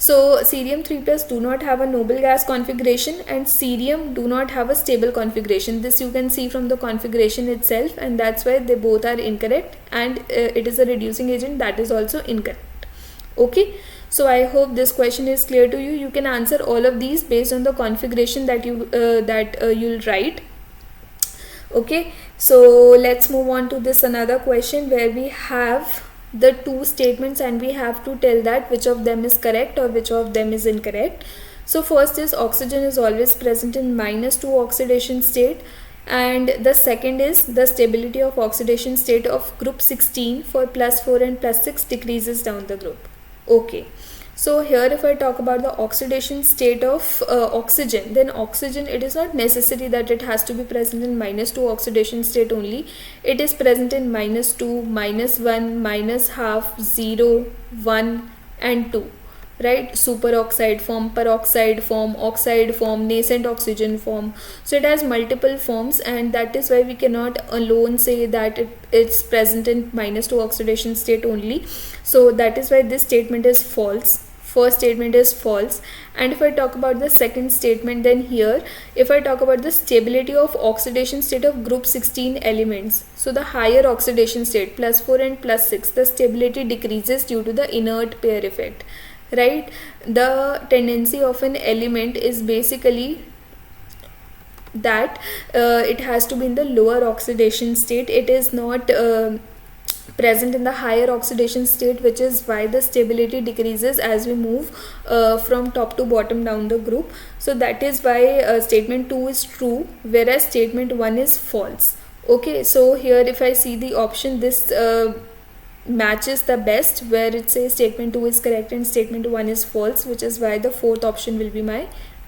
so cerium 3+ do not have a noble gas configuration, and cerium do not have a stable configuration. This you can see from the configuration itself, and that's why they both are incorrect, and it is a reducing agent, that is also incorrect. Okay, so I hope this question is clear to you. You can answer all of these based on the configuration that you'll write. Okay, so let's move on to this another question, where we have the two statements and we have to tell that which of them is correct or which of them is incorrect. So first is oxygen is always present in -2 oxidation state, and the second is the stability of oxidation state of group 16 for +4 and +6 decreases down the group. Okay, so here if I talk about the oxidation state of oxygen, then oxygen, it is not necessary that it has to be present in -2 oxidation state only. It is present in -2, -1, -half, 0, 1 and 2, right? Superoxide form, peroxide form, oxide form, nascent oxygen form. So it has multiple forms, and that is why we cannot alone say that it's present in -2 oxidation state only. So that is why this statement is false. First statement is false. And if I talk about the second statement, then here if I talk about the stability of oxidation state of group 16 elements, so the higher oxidation state +4 and +6, the stability decreases due to the inert pair effect, right? The tendency of an element is basically that it has to be in the lower oxidation state. It is not present in the higher oxidation state, which is why the stability decreases as we move from top to bottom down the group. So that is why statement 2 is true, whereas statement 1 is false. Okay, so here if I see the option, this matches the best, where it says statement 2 is correct and statement 1 is false, which is why the fourth option will be my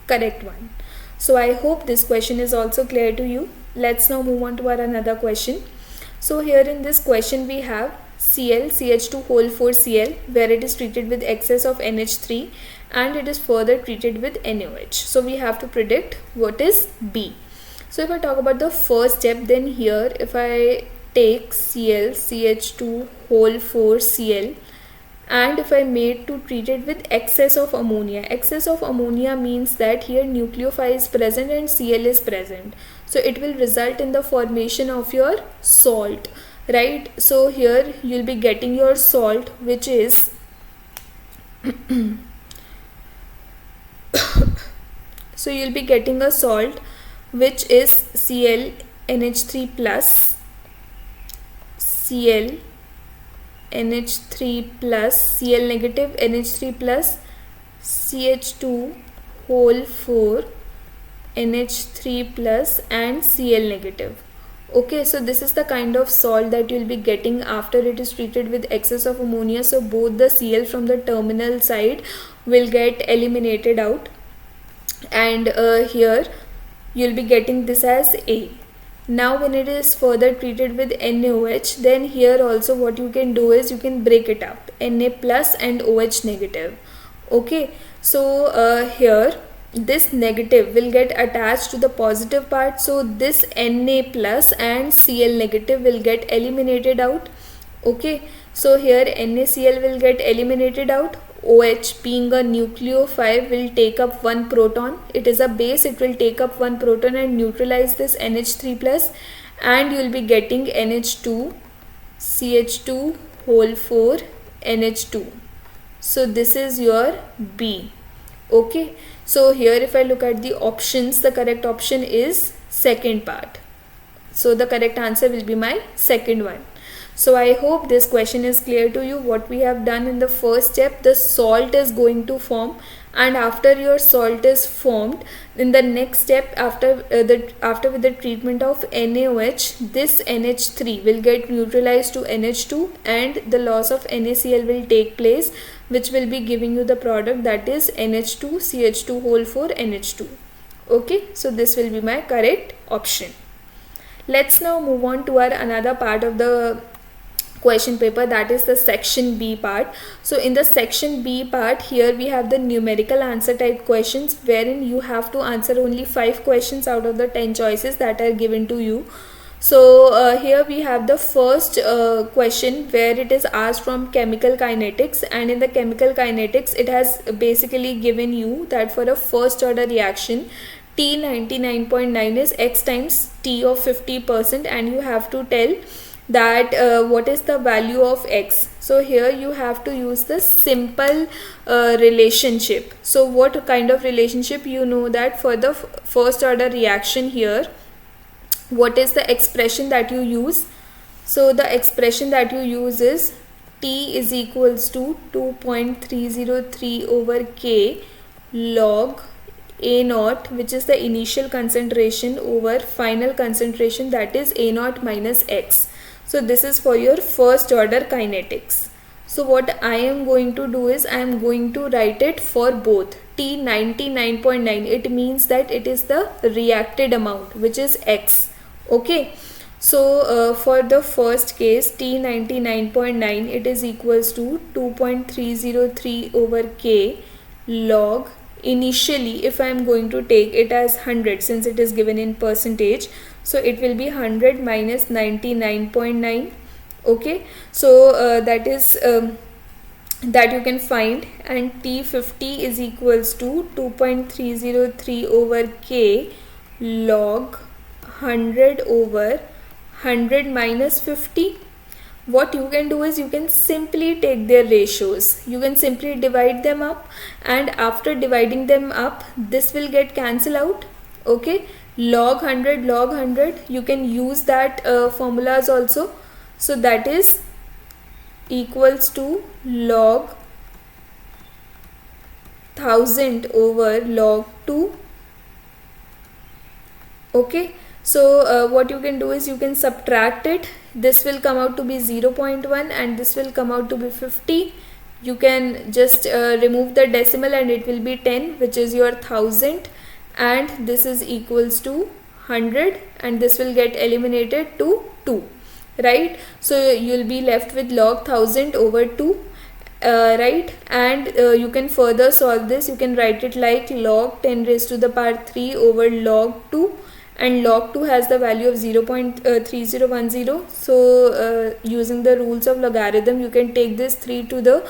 correct one. So I hope this question is also clear to you. Let's now move on to our another question. So here in this question we have Cl, CH2 whole 4 Cl, where it is treated with excess of NH3 and it is further treated with NaOH. So we have to predict what is B. So if I talk about the first step, then here if I take Cl, CH2 whole 4 Cl, and if I made to treat it with excess of ammonia. Excess of ammonia means that here nucleophile is present and Cl is present. So it will result in the formation of your salt, right? So here you'll be getting your salt, which is so you'll be getting a salt which is Cl NH3 plus, Cl NH3 plus, Cl negative NH3 plus, CH2 whole 4 NH3 plus and Cl negative. Okay, so this is the kind of salt that you will be getting after it is treated with excess of ammonia. So both the Cl from the terminal side will get eliminated out, and here you will be getting this as A. Now when it is further treated with NaOH, then here also what you can do is you can break it up, Na plus and OH negative. Okay, so here this negative will get attached to the positive part, so this Na plus and Cl negative will get eliminated out. Okay, so here NaCl will get eliminated out. OH being a nucleophile will take up one proton. It is a base, it will take up one proton and neutralize this NH3 plus, and you will be getting NH2 CH2 whole 4 NH2. So this is your B. Okay, so here if I look at the options, the correct option is second part. So the correct answer will be my second one. So I hope this question is clear to you. What we have done in the first step, the salt is going to form, and after your salt is formed, in the next step after with the treatment of NaOH, this NH3 will get neutralized to NH2 and the loss of NaCl will take place, which will be giving you the product that is NH2 CH2 whole 4 NH2. Okay, so this will be my correct option. Let's now move on to our another part of the question paper, that is the section B part. So in the section B part, here we have the numerical answer type questions, wherein you have to answer only 5 questions out of the 10 choices that are given to you. So here we have the first question where it is asked from chemical kinetics, and in the chemical kinetics it has basically given you that for a first order reaction T 99.9 is X times T of 50%, and you have to tell that what is the value of X. So here you have to use the simple relationship. So what kind of relationship? You know that for the first order reaction here, what is the expression that you use? So the expression that you use is T is equals to 2.303 over K log A naught, which is the initial concentration, over final concentration, that is A naught minus X. So this is for your first order kinetics. So what I am going to do is I am going to write it for both. T 99.9, it means that it is the reacted amount, which is X. Okay, so for the first case T 99.9, it is equals to 2.303 over K log, initially if I am going to take it as 100, since it is given in percentage, so it will be 100 minus 99.9. okay, so that is that you can find, and T50 is equals to 2.303 over K log 100 over 100 minus 50. What you can do is you can simply take their ratios, you can simply divide them up, and after dividing them up this will get cancelled out. Okay, log 100, you can use that formulas also. So that is equals to log 1000 over log 2. Okay, so what you can do is you can subtract it. This will come out to be 0.1 and this will come out to be 50. You can just remove the decimal and it will be 10, which is your 1000, and this is equals to 100, and this will get eliminated to 2, right? So you'll be left with log 1000 over 2, right? And you can further solve this. You can write it like log 10 raised to the power 3 over log 2, and log 2 has the value of 0.3010. So using the rules of logarithm, you can take this 3 to the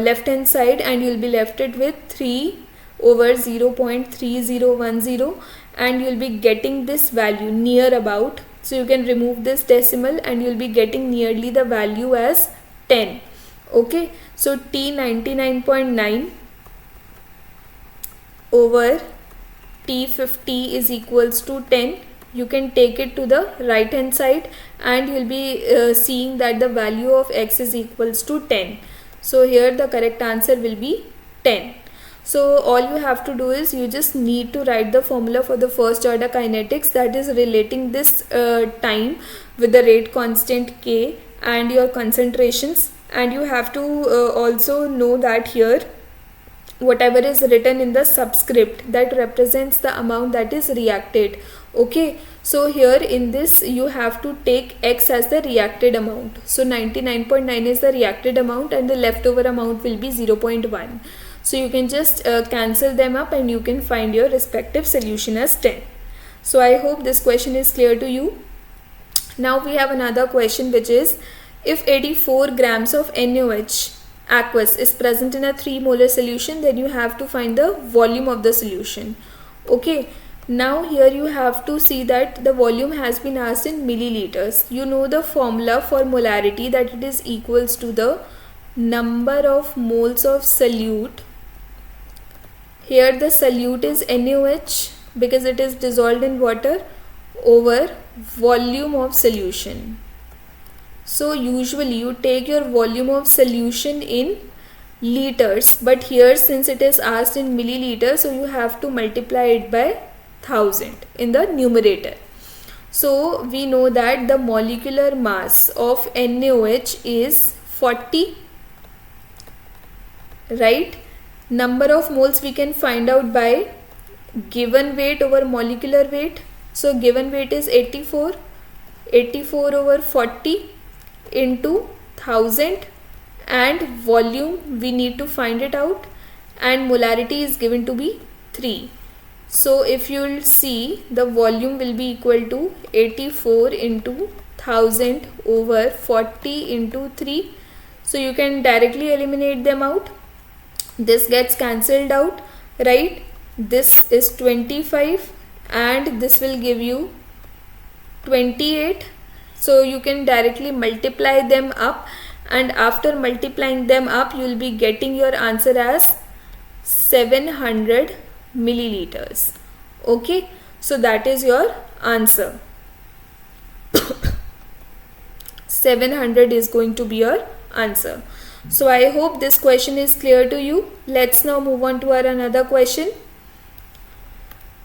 left hand side and you'll be left it with 3 over 0.3010, and you'll be getting this value near about. So you can remove this decimal and you'll be getting nearly the value as 10. Okay, so T 99.9 over T 50 is equals to 10. You can take it to the right hand side and you'll be seeing that the value of x is equals to 10. So here the correct answer will be 10. So all you have to do is you just need to write the formula for the first order kinetics, that is relating this time with the rate constant k and your concentrations. And you have to also know that here whatever is written in the subscript, that represents the amount that is reacted. Okay, so here in this you have to take x as the reacted amount. So 99.9 is the reacted amount and the leftover amount will be 0.1. So you can just cancel them up and you can find your respective solution as 10. So I hope this question is clear to you. Now we have another question, which is, if 84 grams of NaOH aqueous is present in a 3 molar solution, then you have to find the volume of the solution. Okay, now here you have to see that the volume has been asked in milliliters. You know the formula for molarity, that it is equals to the number of moles of solute. Here the solute is NaOH because it is dissolved in water, over volume of solution. So usually you take your volume of solution in liters, but here since it is asked in milliliters, so you have to multiply it by 1000 in the numerator. So we know that the molecular mass of NaOH is 40, right? Number of moles we can find out by given weight over molecular weight. So given weight is 84 over 40 into 1000, and volume we need to find it out, and molarity is given to be 3. So if you will see, the volume will be equal to 84 into 1000 over 40 into 3. So you can directly eliminate them out. This gets cancelled out, right? This is 25 and this will give you 28. So you can directly multiply them up, and after multiplying them up you will be getting your answer as 700 milliliters. Okay, so that is your answer. 700 is going to be your answer. So I hope this question is clear to you. Let's now move on to our another question.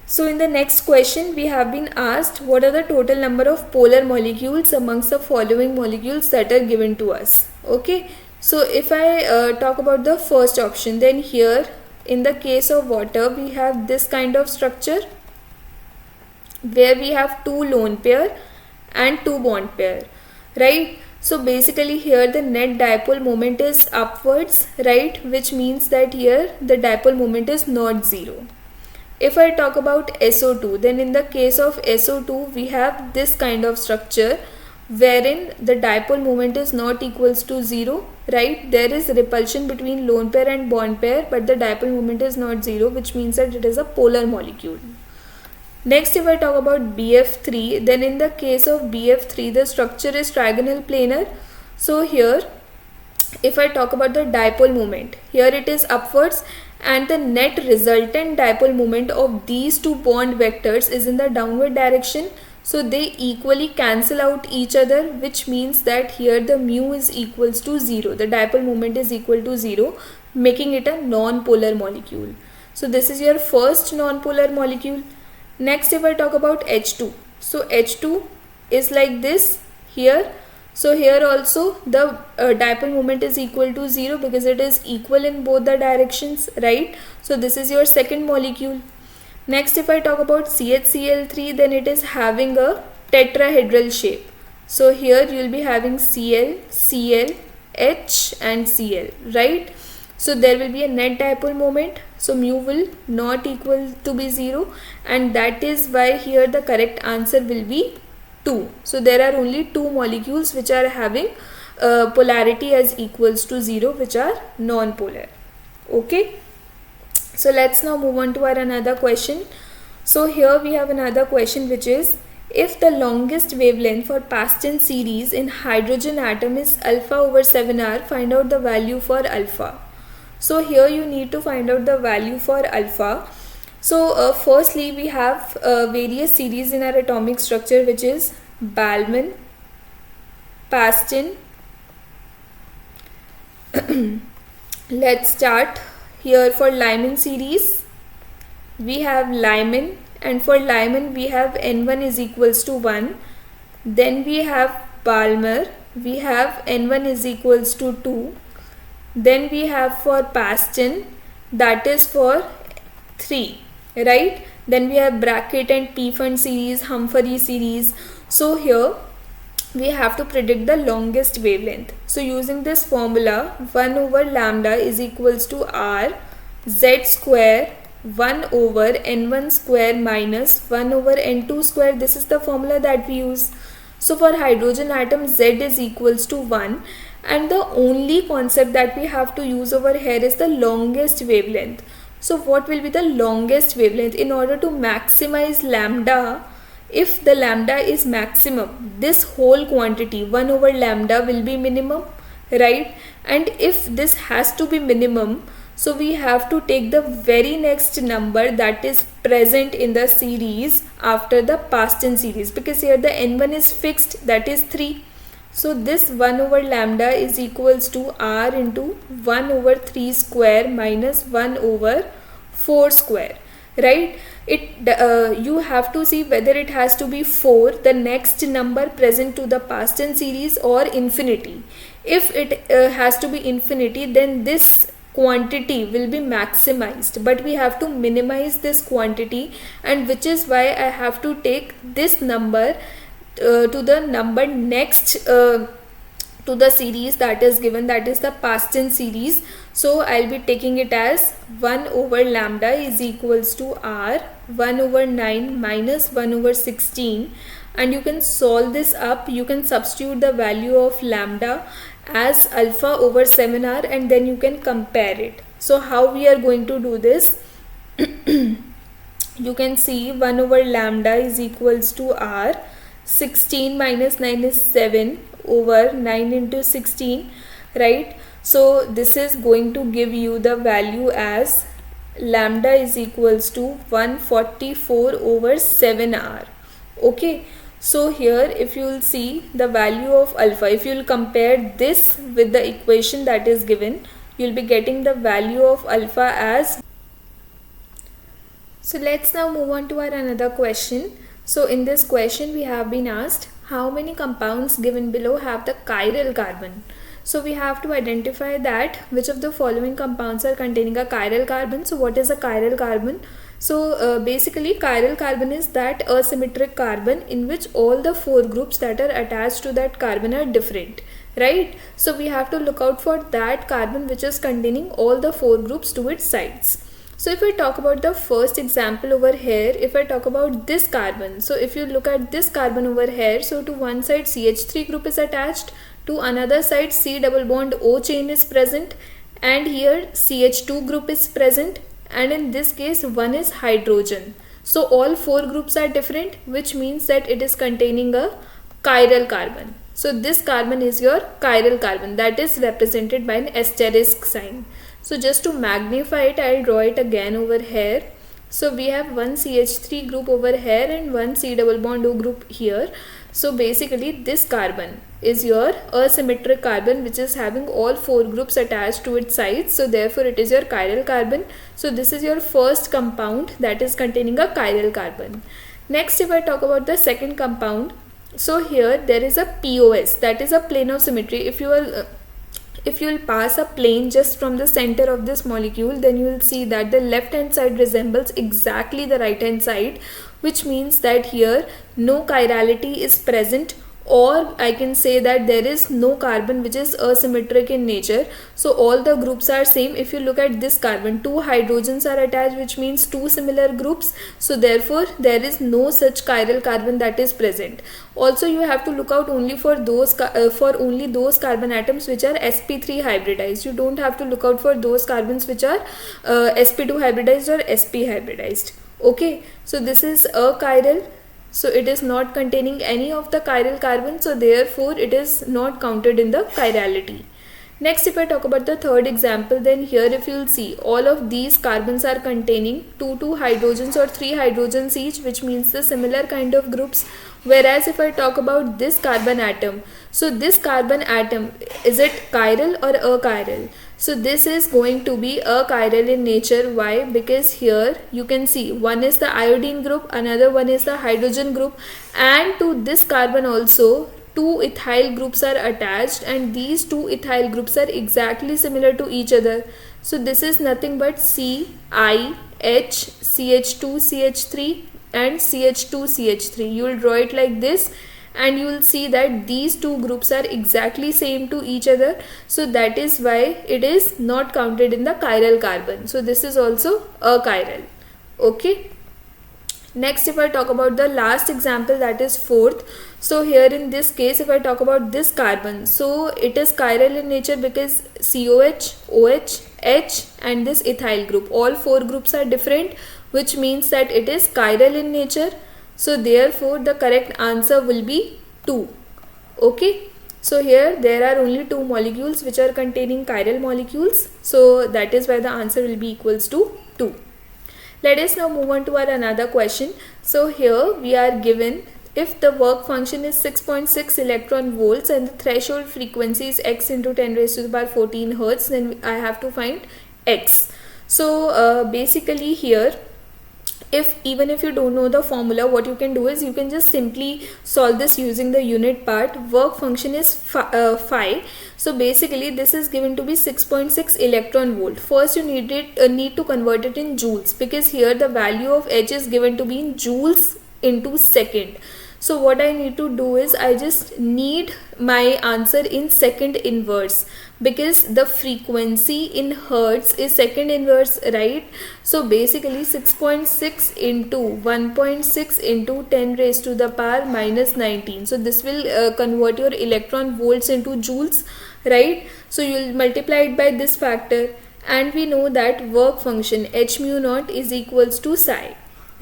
So in the next question we have been asked, what are the total number of polar molecules amongst the following molecules that are given to us. Okay, so if I talk about the first option, then here in the case of water we have this kind of structure where we have 2 lone pair and 2 bond pair, right? So basically here the net dipole moment is upwards, right, which means that here the dipole moment is not 0. If I talk about SO2, then in the case of SO2 we have this kind of structure wherein the dipole moment is not equals to 0, right? There is repulsion between lone pair and bond pair, but the dipole moment is not 0, which means that it is a polar molecule. Next, if I talk about BF3, then in the case of BF3 the structure is trigonal planar. So here if I talk about the dipole moment, here it is upwards, and the net resultant dipole moment of these 2 bond vectors is in the downward direction. So they equally cancel out each other, which means that here the mu is equals to 0. The dipole moment is equal to 0, making it a non-polar molecule. So this is your first non-polar molecule. Next, if I talk about H2, so H2 is like this here. So here also the dipole moment is equal to 0 because it is equal in both the directions, right? So this is your second molecule. Next, if I talk about CHCl3, then it is having a tetrahedral shape. So here you will be having Cl, Cl, H and Cl, right? So there will be a net dipole moment, so mu will not equal to be 0, and that is why here the correct answer will be 2. So there are only 2 molecules which are having polarity as equals to 0, which are non-polar. Okay, so let's now move on to our another question. So here we have another question, which is, if the longest wavelength for past-tense series in hydrogen atom is alpha over 7r, find out the value for alpha. So here you need to find out the value for alpha. So firstly we have various series in our atomic structure, which is Balmer, Paston. Let's start here for Lyman series. We have Lyman, and for Lyman we have N1 is equals to 1. Then we have Balmer, we have N1 is equals to 2. Then we have for Paston, that is for 3, right? Then we have Brackett and Pfund series, Humphrey series. So here we have to predict the longest wavelength. So using this formula, 1 over lambda is equals to r z square 1 over n1 square minus 1 over n2 square. This is the formula that we use. So for hydrogen atom, z is equals to 1, and the only concept that we have to use over here is the longest wavelength. So what will be the longest wavelength? In order to maximize lambda, if the lambda is maximum, this whole quantity 1 over lambda will be minimum, right? And if this has to be minimum, so we have to take the very next number that is present in the series after the past-tense series, because here the n1 is fixed, that is 3. So this 1 over lambda is equals to r into 1 over 3 square minus 1 over 4 square, right? You have to see whether it has to be 4, the next number present to the past-tense series, or infinity. If it has to be infinity, then this quantity will be maximized, but we have to minimize this quantity, and which is why I have to take this number to the number next to the series that is given, that is the past-tense series. So I'll be taking it as 1 over lambda is equals to r 1 over 9 minus 1 over 16, and you can solve this up. You can substitute the value of lambda as alpha over 7r, and then you can compare it. So how we are going to do this? You can see 1 over lambda is equals to r, 16 minus 9 is 7 over 9 into 16, right? So this is going to give you the value as lambda is equals to 144 over 7r. Okay, so here if you will see the value of alpha, if you will compare this with the equation that is given, you will be getting the value of alpha as. So let's now move on to our another question. So in this question we have been asked, how many compounds given below have the chiral carbon? So we have to identify that which of the following compounds are containing a chiral carbon. So what is a chiral carbon? So basically chiral carbon is that asymmetric carbon in which all the 4 groups that are attached to that carbon are different, right? So we have to look out for that carbon which is containing all the 4 groups to its sides. So if I talk about the first example over here, if I talk about this carbon, so if you look at this carbon over here, so to one side CH3 group is attached, to another side C double bond O chain is present, and here CH2 group is present, and in this case one is hydrogen. So all 4 groups are different, which means that it is containing a chiral carbon. So this carbon is your chiral carbon, that is represented by an asterisk sign. So just to magnify it, I'll draw it again over here. So we have one CH3 group over here and one C double bond O group here. So basically this carbon is your asymmetric carbon which is having all 4 groups attached to its sides. So therefore it is your chiral carbon. So this is your first compound that is containing a chiral carbon. Next, if I talk about the second compound, so here there is a POS, that is a plane of symmetry. If you will pass a plane just from the center of this molecule, then you will see that the left hand side resembles exactly the right hand side, which means that here no chirality is present or I can say that there is no carbon which is asymmetric in nature. So all the groups are same. If you look at this carbon, 2 hydrogens are attached, which means 2 similar groups. So therefore there is no such chiral carbon that is present. Also you have to look out only for those carbon atoms which are sp3 hybridized. You don't have to look out for those carbons which are sp2 hybridized or sp hybridized. Okay, so this is achiral. So it is not containing any of the chiral carbon, so therefore it is not counted in the chirality. Next, if I talk about the third example, then here if you will see, all of these carbons are containing 2 hydrogens or 3 hydrogens each, which means the similar kind of groups. Whereas if I talk about this carbon atom, so this carbon atom, is it chiral or achiral? So this is going to be achiral in nature. Why? Because here you can see one is the iodine group, another one is the hydrogen group, and to this carbon also 2 ethyl groups are attached, and these 2 ethyl groups are exactly similar to each other. So this is nothing but CiH, CH2, CH3 and CH2, CH3. You will draw it like this, and you will see that these 2 groups are exactly same to each other. So that is why it is not counted in the chiral carbon. So this is also achiral. Okay. Next, if I talk about the last example, that is fourth. So here in this case, if I talk about this carbon, so it is chiral in nature because COH, OH, H and this ethyl group, all 4 groups are different, which means that it is chiral in nature. So therefore the correct answer will be 2. Okay. So here there are only 2 molecules which are containing chiral molecules. So that is why the answer will be equals to 2. Let us now move on to our another question. So here we are given, if the work function is 6.6 electron volts and the threshold frequency is x into 10 raised to the power 14 hertz, then I have to find x. So basically here, even if you don't know the formula, what you can do is you can just simply solve this using the unit part. Work function is phi. So basically this is given to be 6.6 electron volt. First you need to convert it in joules, because here the value of H is given to be in joules into second. So what I need to do is I just need my answer in second inverse, because the frequency in hertz is second inverse, right? So basically 6.6 into 1.6 into 10 raised to the power minus 19. So this will convert your electron volts into joules, right? So you will multiply it by this factor, and we know that work function h mu naught is equals to psi,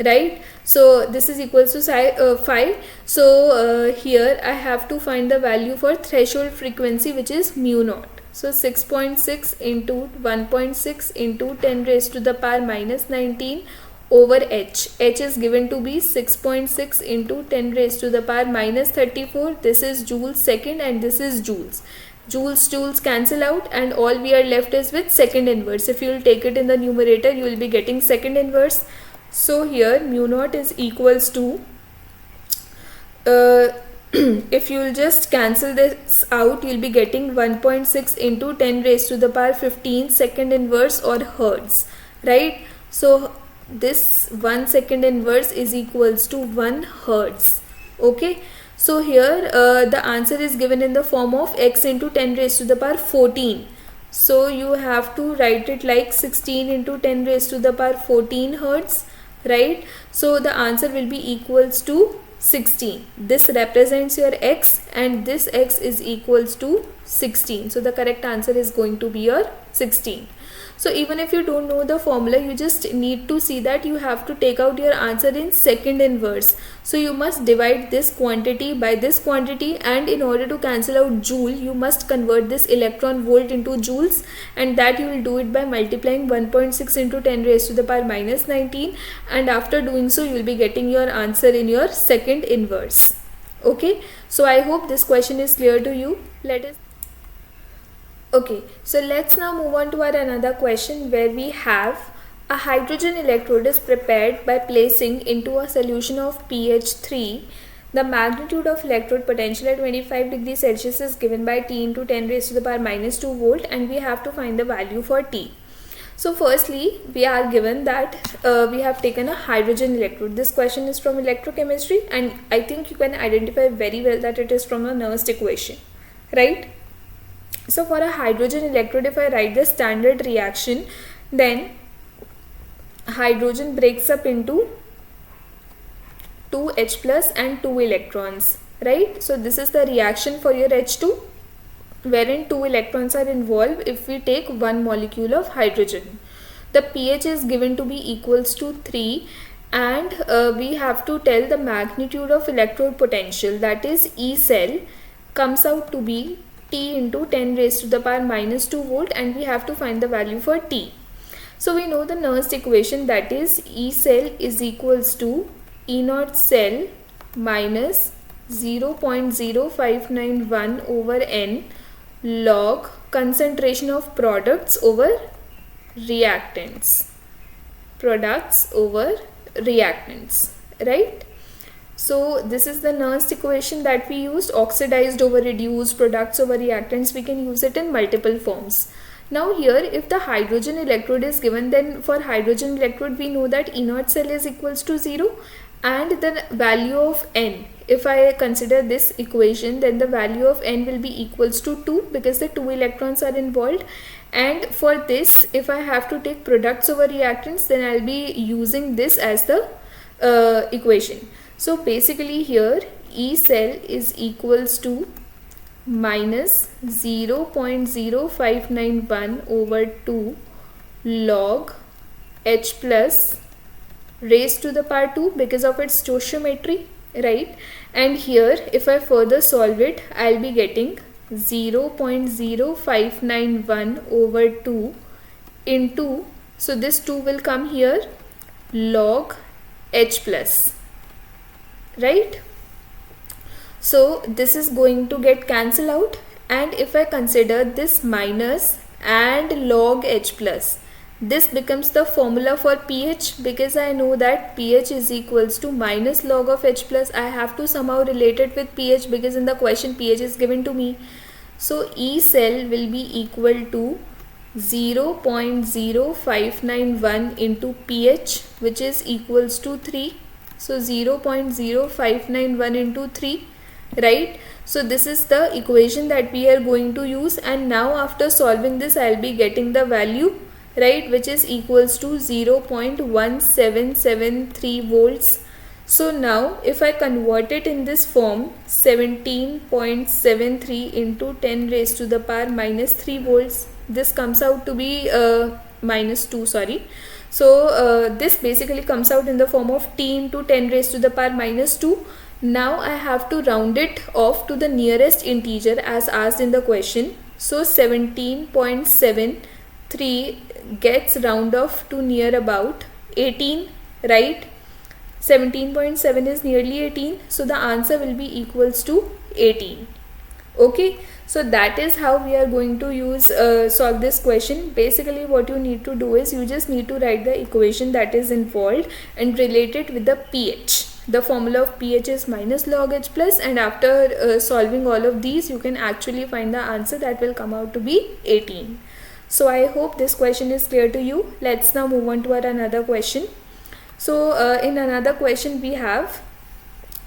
right? So this is equals to phi. So here I have to find the value for threshold frequency, which is mu naught. So 6.6 into 1.6 into 10 raised to the power minus 19 over h. H is given to be 6.6 into 10 raised to the power minus 34. This is joules second and this is joules. Joules cancel out, and all we are left is with second inverse. If you will take it in the numerator, you will be getting second inverse. So here mu naught is equals to, if you will just cancel this out, you will be getting 1.6 into 10 raised to the power 15 second inverse or hertz, right? So this 1 second inverse is equals to 1 hertz. Okay. So here the answer is given in the form of x into 10 raised to the power 14. So you have to write it like 16 into 10 raised to the power 14 hertz, right? So the answer will be equals to 16. This represents your x, and this x is equals to 16. So the correct answer is going to be your 16. So even if you don't know the formula, you just need to see that you have to take out your answer in second inverse. So you must divide this quantity by this quantity, and in order to cancel out joule, you must convert this electron volt into joules, and that you will do it by multiplying 1.6 into 10 raised to the power minus 19, and after doing so you will be getting your answer in your second inverse. Okay, so I hope this question is clear to you. Okay, so let's now move on to our another question, where we have a hydrogen electrode is prepared by placing into a solution of pH 3. The magnitude of electrode potential at 25 degrees Celsius is given by T into 10 raised to the power minus 2 volt, and we have to find the value for T. So firstly, we are given that we have taken a hydrogen electrode. This question is from electrochemistry, and I think you can identify very well that it is from a Nernst equation, right? So for a hydrogen electrode, if I write the standard reaction, then hydrogen breaks up into 2 H plus and 2 electrons, right? So this is the reaction for your H2, wherein 2 electrons are involved if we take one molecule of hydrogen. The pH is given to be equals to 3, and we have to tell the magnitude of electrode potential, that is E cell comes out to be T into 10 raised to the power minus 2 volt, and we have to find the value for T. So we know the Nernst equation, that is E cell is equals to E naught cell minus 0.0591 over N log concentration of products over reactants. Products over reactants, right? So this is the Nernst equation that we used, oxidized over reduced, products over reactants. We can use it in multiple forms. Now here, if the hydrogen electrode is given, then for hydrogen electrode we know that E naught cell is equals to 0, and the value of N, if I consider this equation, then the value of N will be equals to 2 because the 2 electrons are involved. And for this, if I have to take products over reactants, then I'll be using this as the equation. So basically here E cell is equals to minus 0.0591 over 2 log H plus raised to the power 2 because of its stoichiometry, right? And here if I further solve it, I'll be getting 0.0591 over 2 into, so this 2 will come here, log H plus, right? So this is going to get cancelled out, and if I consider this minus and log H plus, this becomes the formula for pH, because I know that pH is equals to minus log of H plus. I have to somehow relate it with pH because in the question pH is given to me. So E cell will be equal to 0.0591 into pH, which is equals to 3. So 0.0591 into 3, right? So this is the equation that we are going to use, and now after solving this I'll be getting the value, right, which is equals to 0.1773 volts. So now if I convert it in this form, 17.73 into 10 raised to the power minus 3 volts, this comes out to be minus 2, sorry. So this basically comes out in the form of T into 10 raised to the power minus 2. Now I have to round it off to the nearest integer as asked in the question. So 17.73 gets round off to near about 18, right? 17.7 is nearly 18, so the answer will be equals to 18. Okay, so that is how we are going to use solve this question. Basically what you need to do is you just need to write the equation that is involved and relate it with the pH. The formula of pH is minus log H plus, and after solving all of these you can actually find the answer that will come out to be 18. So I hope this question is clear to you. Let's now move on to our another question. So in another question we have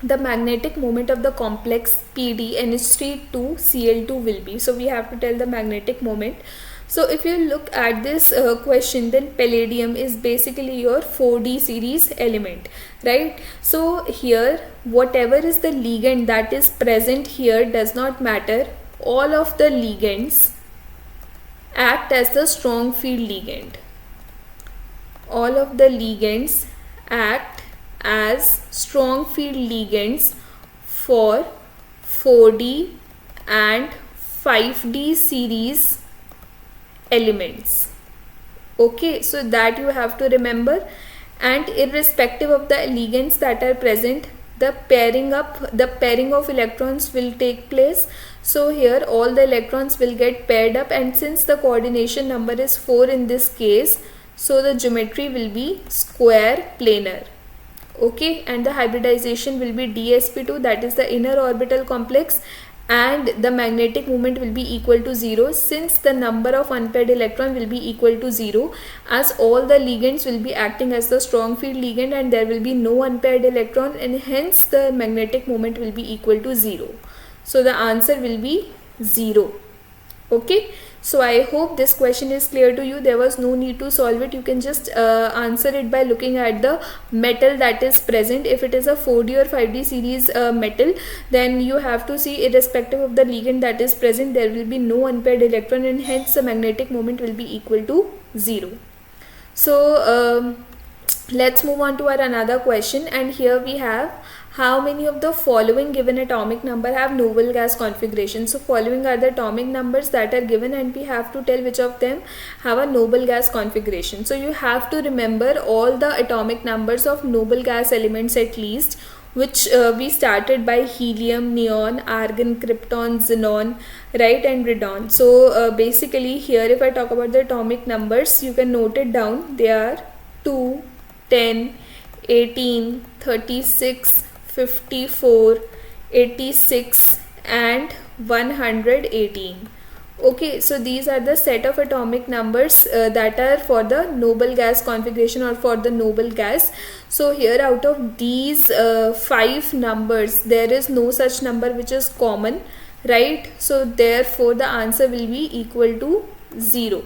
the magnetic moment of the complex PD NH3 2 Cl2 will be. So we have to tell the magnetic moment. So if you look at this question, then palladium is basically your 4D series element, right? So here whatever is the ligand that is present here does not matter. All of the ligands act as the strong field ligand. All of the ligands act as strong field ligands for 4D and 5D series elements. Okay, so that you have to remember, and irrespective of the ligands that are present, the pairing of electrons will take place. So here all the electrons will get paired up, and since the coordination number is 4 in this case, so the geometry will be square planar. Okay, and the hybridization will be dsp2, that is the inner orbital complex, and the magnetic moment will be equal to 0, since the number of unpaired electron will be equal to 0, as all the ligands will be acting as the strong field ligand and there will be no unpaired electron, and hence the magnetic moment will be equal to 0. So the answer will be 0. Okay, so I hope this question is clear to you. There was no need to solve it. You can just answer it by looking at the metal that is present. If it is a 4D or 5D series metal, then you have to see, irrespective of the ligand that is present, there will be no unpaired electron and hence the magnetic moment will be equal to 0. So let's move on to our another question, and here we have, how many of the following given atomic number have noble gas configuration? So following are the atomic numbers that are given and we have to tell which of them have a noble gas configuration. So you have to remember all the atomic numbers of noble gas elements at least, which we started by helium, neon, argon, krypton, xenon, right, and radon. So basically here if I talk about the atomic numbers, you can note it down. They are 2, 10, 18, 36, 54, 86 and 118. Okay, so these are the set of atomic numbers that are for the noble gas configuration or for the noble gas. So here out of these 5 numbers, there is no such number which is common, right? So therefore the answer will be equal to 0,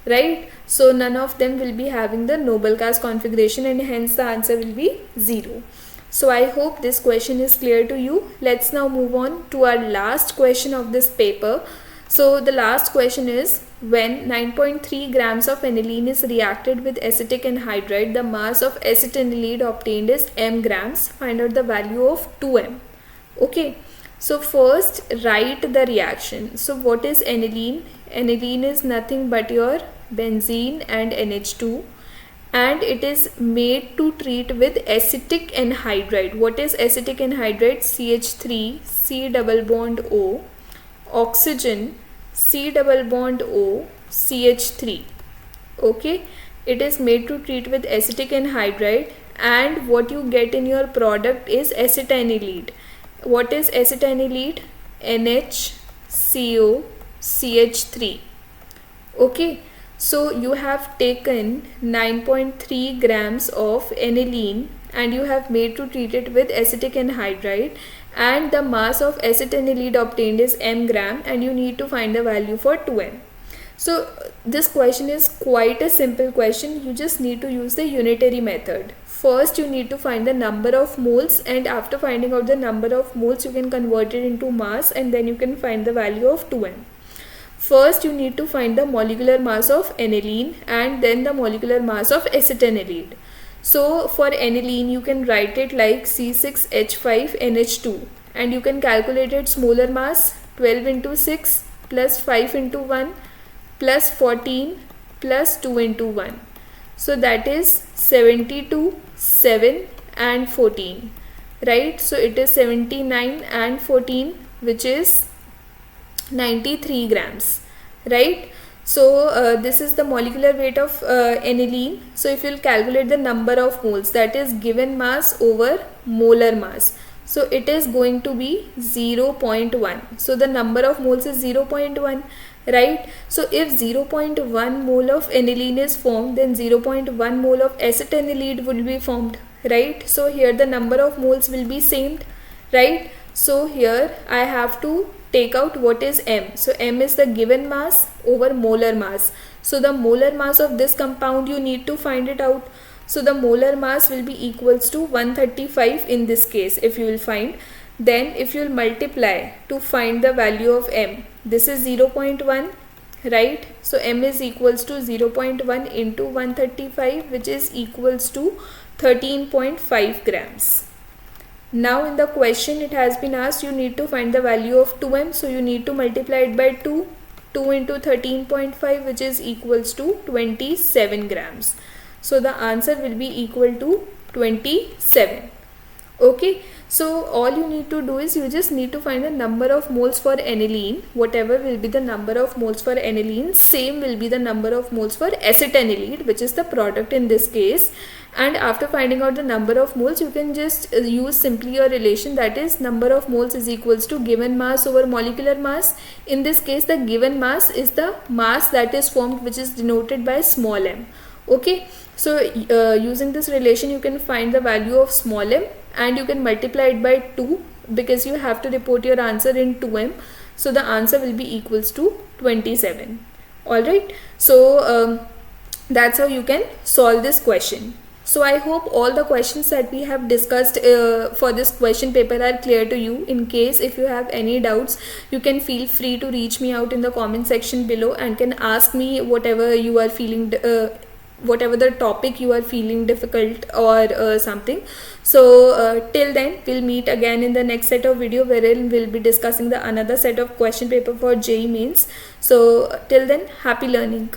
right? So none of them will be having the noble gas configuration and hence the answer will be 0. So I hope this question is clear to you. Let's now move on to our last question of this paper. So the last question is, when 9.3 grams of aniline is reacted with acetic anhydride, the mass of acetanilide obtained is m grams. Find out the value of 2m. Okay, so first write the reaction. So what is aniline? Aniline is nothing but your benzene and NH2, and it is made to treat with acetic anhydride. What is acetic anhydride? CH3, C double bond O, oxygen, C double bond O, CH3. Okay, it is made to treat with acetic anhydride, and what you get in your product is acetanilide. What is acetanilide? NHCO, CH3. Okay, so you have taken 9.3 grams of aniline and you have made to treat it with acetic anhydride, and the mass of acetanilide obtained is m gram, and you need to find the value for 2m. So this question is quite a simple question. You just need to use the unitary method. First you need to find the number of moles, and after finding out the number of moles you can convert it into mass, and then you can find the value of 2m. First you need to find the molecular mass of aniline and then the molecular mass of acetanilide. So for aniline you can write it like C6H5NH2, and you can calculate its molar mass, 12 into 6 plus 5 into 1 plus 14 plus 2 into 1. So that is 72, 7 and 14, right? So it is 79 and 14, which is 93 grams, right? So this is the molecular weight of aniline. So if you will calculate the number of moles, that is given mass over molar mass, so it is going to be 0.1. So the number of moles is 0.1, right? So if 0.1 mole of aniline is formed, then 0.1 mole of acetanilide will be formed, right? So here the number of moles will be same, right? So here I have to take out what is m. So m is the given mass over molar mass. So the molar mass of this compound you need to find it out. So the molar mass will be equals to 135 in this case if you will find. Then if you will multiply to find the value of m, this is 0.1, right? So m is equals to 0.1 into 135, which is equals to 13.5 grams. Now in the question it has been asked you need to find the value of 2m, so you need to multiply it by 2 into 13.5, which is equals to 27 grams. So the answer will be equal to 27. Okay, so all you need to do is you just need to find the number of moles for aniline. Whatever will be the number of moles for aniline, same will be the number of moles for acetanilide, which is the product in this case, and after finding out the number of moles, you can just use simply a relation, that is number of moles is equals to given mass over molecular mass. In this case, the given mass is the mass that is formed, which is denoted by small m. Okay, so using this relation you can find the value of small m, and you can multiply it by 2 because you have to report your answer in 2m. So the answer will be equals to 27. Alright, so that's how you can solve this question. So I hope all the questions that we have discussed for this question paper are clear to you. In case if you have any doubts, you can feel free to reach me out in the comment section below and can ask me whatever you are feeling, whatever the topic you are feeling difficult or something. So till then, we'll meet again in the next set of video wherein we'll be discussing the another set of question paper for JEE Mains. So till then, happy learning.